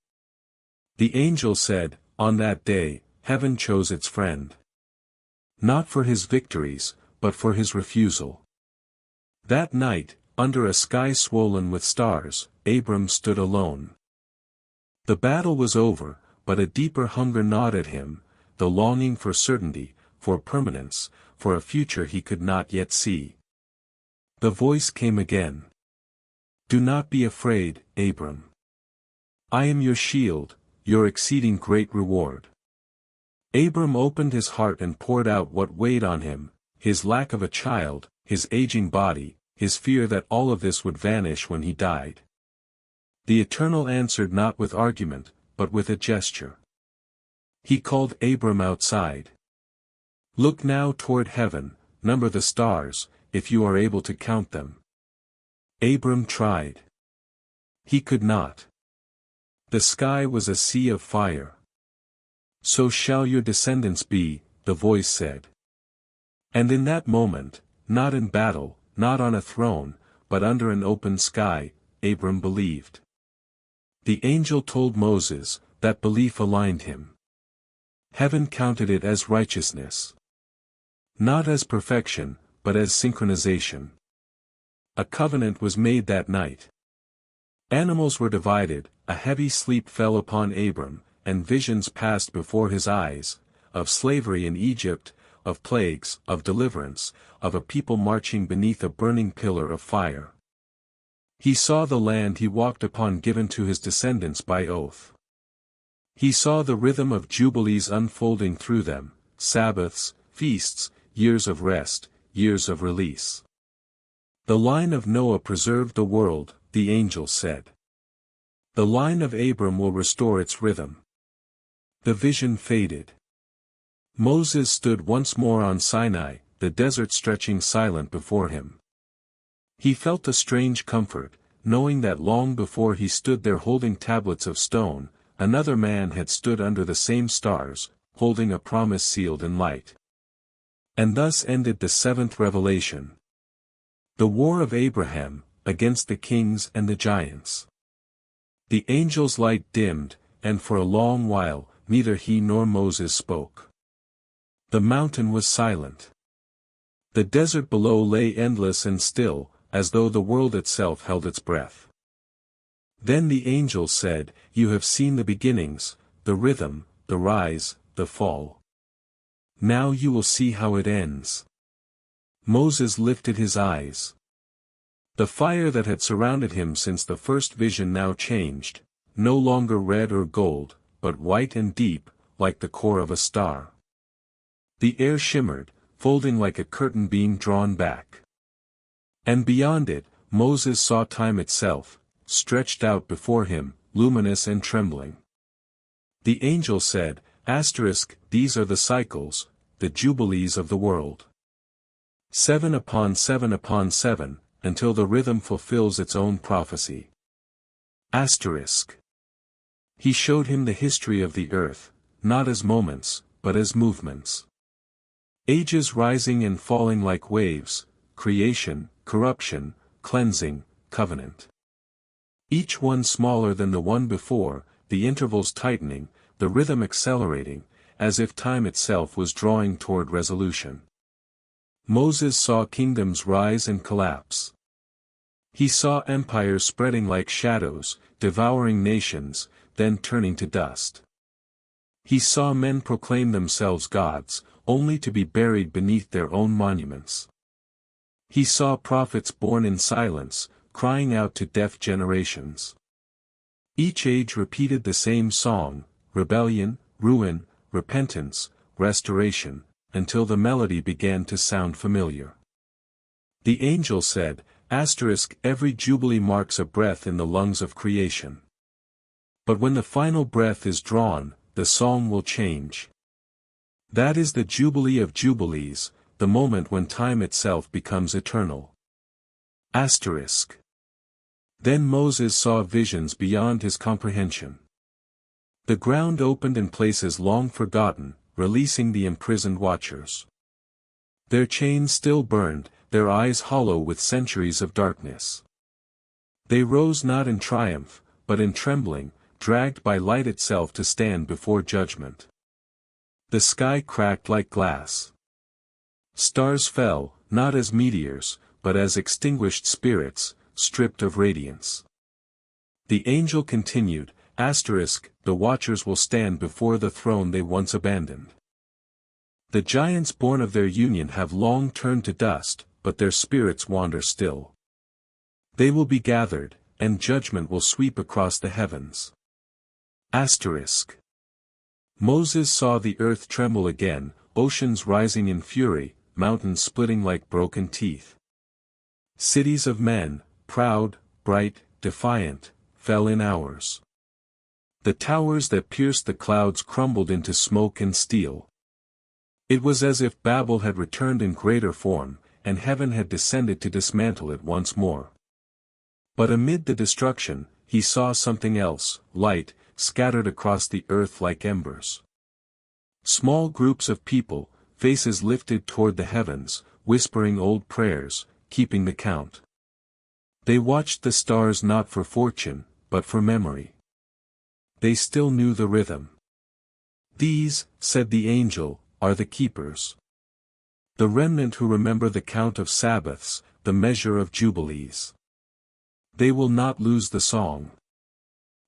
The angel said, on that day, heaven chose its friend. Not for his victories, but for his refusal. That night, under a sky swollen with stars, Abram stood alone. The battle was over, but a deeper hunger gnawed at him, the longing for certainty, for permanence, for a future he could not yet see. The voice came again. Do not be afraid, Abram. I am your shield, your exceeding great reward. Abram opened his heart and poured out what weighed on him, his lack of a child, his aging body, his fear that all of this would vanish when he died. The Eternal answered not with argument, but with a gesture. He called Abram outside. Look now toward heaven, number the stars, if you are able to count them. Abram tried. He could not. The sky was a sea of fire. So shall your descendants be, the voice said. And in that moment, not in battle, not on a throne, but under an open sky, Abram believed. The angel told Moses, that belief aligned him. Heaven counted it as righteousness. Not as perfection, but as synchronization. A covenant was made that night. Animals were divided, a heavy sleep fell upon Abram, and visions passed before his eyes, of slavery in Egypt, of plagues, of deliverance, of a people marching beneath a burning pillar of fire. He saw the land he walked upon given to his descendants by oath. He saw the rhythm of jubilees unfolding through them, Sabbaths, feasts, years of rest, years of release. The line of Noah preserved the world, the angel said. The line of Abram will restore its rhythm. The vision faded. Moses stood once more on Sinai, the desert stretching silent before him. He felt a strange comfort, knowing that long before he stood there holding tablets of stone, another man had stood under the same stars, holding a promise sealed in light. And thus ended the seventh revelation. The war of Abraham, against the kings and the giants. The angel's light dimmed, and for a long while, neither he nor Moses spoke. The mountain was silent. The desert below lay endless and still, as though the world itself held its breath. Then the angel said, You have seen the beginnings, the rhythm, the rise, the fall. Now you will see how it ends. Moses lifted his eyes. The fire that had surrounded him since the first vision now changed, no longer red or gold, but white and deep, like the core of a star. The air shimmered, folding like a curtain being drawn back. And beyond it, Moses saw time itself, stretched out before him, luminous and trembling. The angel said, These are the cycles, the jubilees of the world. 7 upon 7 upon 7, until the rhythm fulfills its own prophecy. He showed him the history of the earth, not as moments, but as movements. Ages rising and falling like waves, creation, corruption, cleansing, covenant. Each one smaller than the one before, the intervals tightening, the rhythm accelerating, as if time itself was drawing toward resolution. Moses saw kingdoms rise and collapse. He saw empires spreading like shadows, devouring nations, then turning to dust. He saw men proclaim themselves gods, only to be buried beneath their own monuments. He saw prophets born in silence, crying out to deaf generations. Each age repeated the same song: rebellion, ruin, repentance, restoration, until the melody began to sound familiar. The angel said, "Every jubilee marks a breath in the lungs of creation. But when the final breath is drawn, the song will change. That is the Jubilee of Jubilees, the moment when time itself becomes eternal." Then Moses saw visions beyond his comprehension. The ground opened in places long forgotten, releasing the imprisoned watchers. Their chains still burned, their eyes hollow with centuries of darkness. They rose not in triumph, but in trembling, dragged by light itself to stand before judgment. The sky cracked like glass. Stars fell, not as meteors, but as extinguished spirits, stripped of radiance. The angel continued, "The watchers will stand before the throne they once abandoned. The giants born of their union have long turned to dust, but their spirits wander still. They will be gathered, and judgment will sweep across the heavens." Moses saw the earth tremble again, oceans rising in fury, mountains splitting like broken teeth. Cities of men, proud, bright, defiant, fell in hours. The towers that pierced the clouds crumbled into smoke and steel. It was as if Babel had returned in greater form, and heaven had descended to dismantle it once more. But amid the destruction, he saw something else: light, scattered across the earth like embers. Small groups of people, faces lifted toward the heavens, whispering old prayers, keeping the count. They watched the stars not for fortune, but for memory. They still knew the rhythm. "These," said the angel, "are the keepers. The remnant who remember the count of Sabbaths, the measure of Jubilees. They will not lose the song."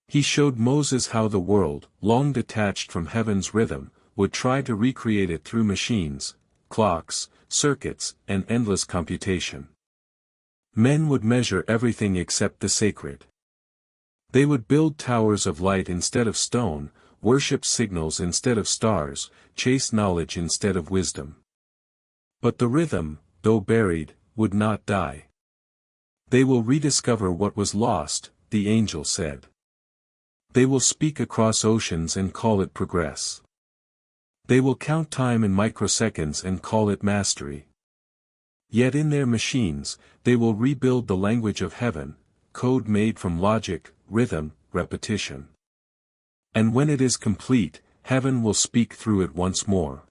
He showed Moses how the world, long detached from heaven's rhythm, would try to recreate it through machines, clocks, circuits, and endless computation. Men would measure everything except the sacred. They would build towers of light instead of stone, worship signals instead of stars, chase knowledge instead of wisdom. But the rhythm, though buried, would not die. "They will rediscover what was lost," the angel said. "They will speak across oceans and call it progress. They will count time in microseconds and call it mastery. Yet in their machines, they will rebuild the language of heaven, code made from logic, rhythm, repetition. And when it is complete, heaven will speak through it once more."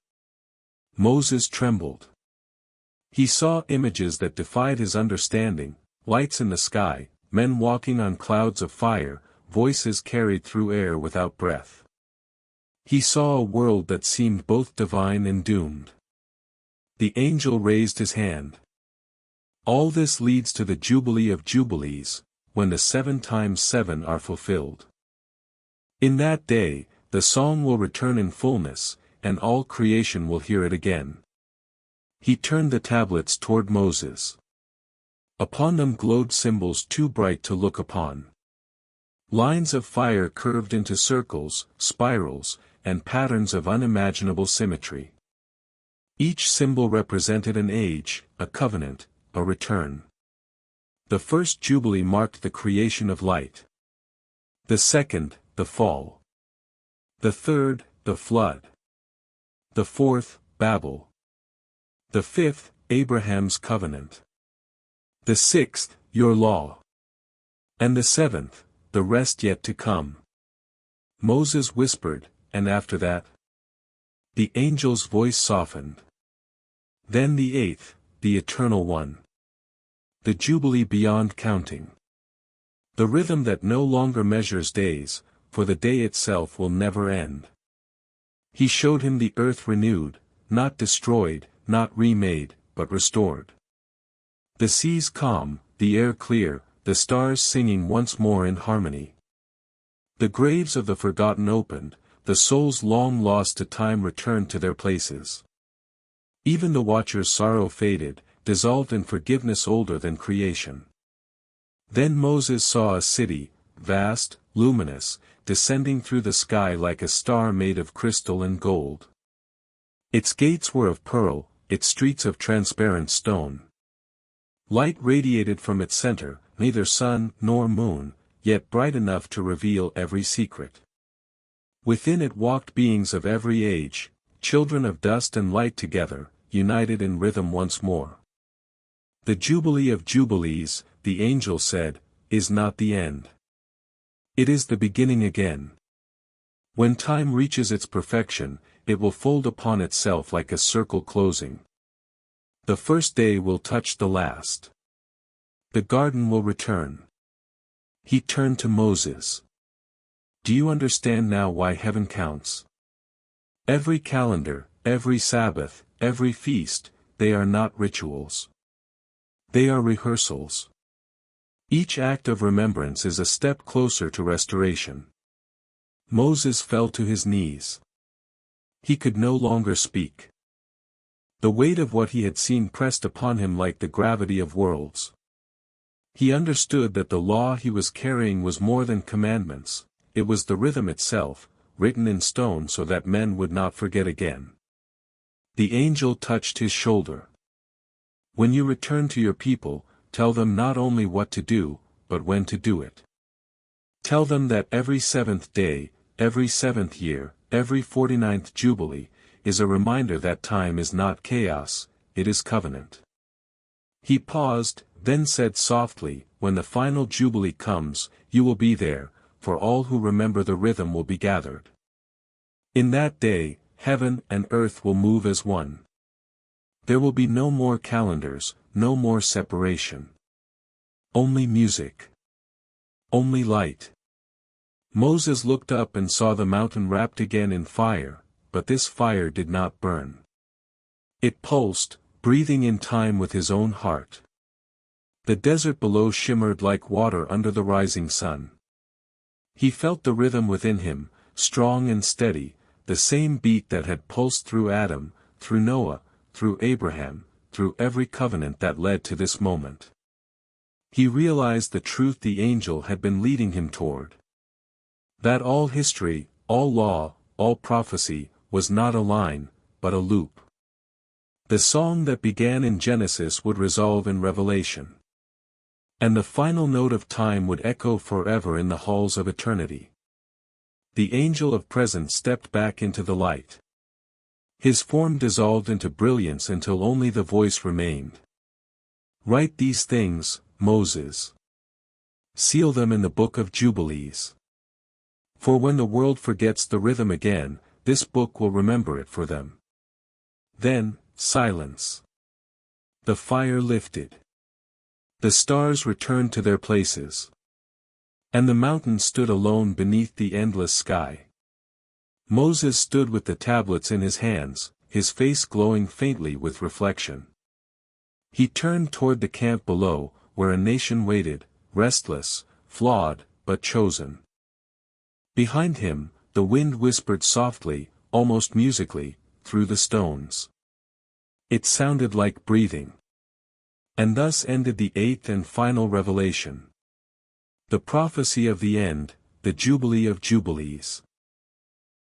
Moses trembled. He saw images that defied his understanding: lights in the sky, men walking on clouds of fire, voices carried through air without breath. He saw a world that seemed both divine and doomed. The angel raised his hand. "All this leads to the Jubilee of Jubilees, when the 7 times 7 are fulfilled. In that day, the song will return in fullness, and all creation will hear it again." He turned the tablets toward Moses. Upon them glowed symbols too bright to look upon. Lines of fire curved into circles, spirals, and patterns of unimaginable symmetry. Each symbol represented an age, a covenant, a return. The first Jubilee marked the creation of light. The second, the fall. The third, the flood. The fourth, Babel. The fifth, Abraham's covenant. The sixth, your law. And the seventh, the rest yet to come. Moses whispered, "And after that?" The angel's voice softened. Then the eighth, the eternal one. The Jubilee beyond counting. The rhythm that no longer measures days, for the day itself will never end. He showed him the earth renewed, not destroyed, not remade, but restored. The seas calm, the air clear, the stars singing once more in harmony. The graves of the forgotten opened, the souls long lost to time returned to their places. Even the watcher's sorrow faded, dissolved in forgiveness older than creation. Then Moses saw a city, vast, luminous, descending through the sky like a star made of crystal and gold. Its gates were of pearl, its streets of transparent stone. Light radiated from its center, neither sun nor moon, yet bright enough to reveal every secret. Within it walked beings of every age, children of dust and light together, united in rhythm once more. The Jubilee of Jubilees, the angel said, is not the end. It is the beginning again. When time reaches its perfection, it will fold upon itself like a circle closing. The first day will touch the last. The garden will return. He turned to Moses. Do you understand now why heaven counts? Every calendar, every Sabbath, every feast, they are not rituals. They are rehearsals. Each act of remembrance is a step closer to restoration. Moses fell to his knees. He could no longer speak. The weight of what he had seen pressed upon him like the gravity of worlds. He understood that the law he was carrying was more than commandments, it was the rhythm itself, written in stone so that men would not forget again. The angel touched his shoulder. When you return to your people, tell them not only what to do, but when to do it. Tell them that every seventh day, every seventh year, every 49th Jubilee, is a reminder that time is not chaos, it is covenant. He paused, then said softly, when the final Jubilee comes, you will be there, for all who remember the rhythm will be gathered. In that day, heaven and earth will move as one. There will be no more calendars, no more separation. Only music. Only light. Moses looked up and saw the mountain wrapped again in fire, but this fire did not burn. It pulsed, breathing in time with his own heart. The desert below shimmered like water under the rising sun. He felt the rhythm within him, strong and steady, the same beat that had pulsed through Adam, through Noah, through Abraham, through every covenant that led to this moment. He realized the truth the angel had been leading him toward. That all history, all law, all prophecy, was not a line, but a loop. The song that began in Genesis would resolve in Revelation. And the final note of time would echo forever in the halls of eternity. The angel of presence stepped back into the light. His form dissolved into brilliance until only the voice remained. Write these things, Moses. Seal them in the Book of Jubilees. For when the world forgets the rhythm again, this book will remember it for them. Then, silence. The fire lifted. The stars returned to their places. And the mountain stood alone beneath the endless sky. Moses stood with the tablets in his hands, his face glowing faintly with reflection. He turned toward the camp below, where a nation waited, restless, flawed, but chosen. Behind him, the wind whispered softly, almost musically, through the stones. It sounded like breathing. And thus ended the eighth and final revelation. The prophecy of the end, the Jubilee of Jubilees.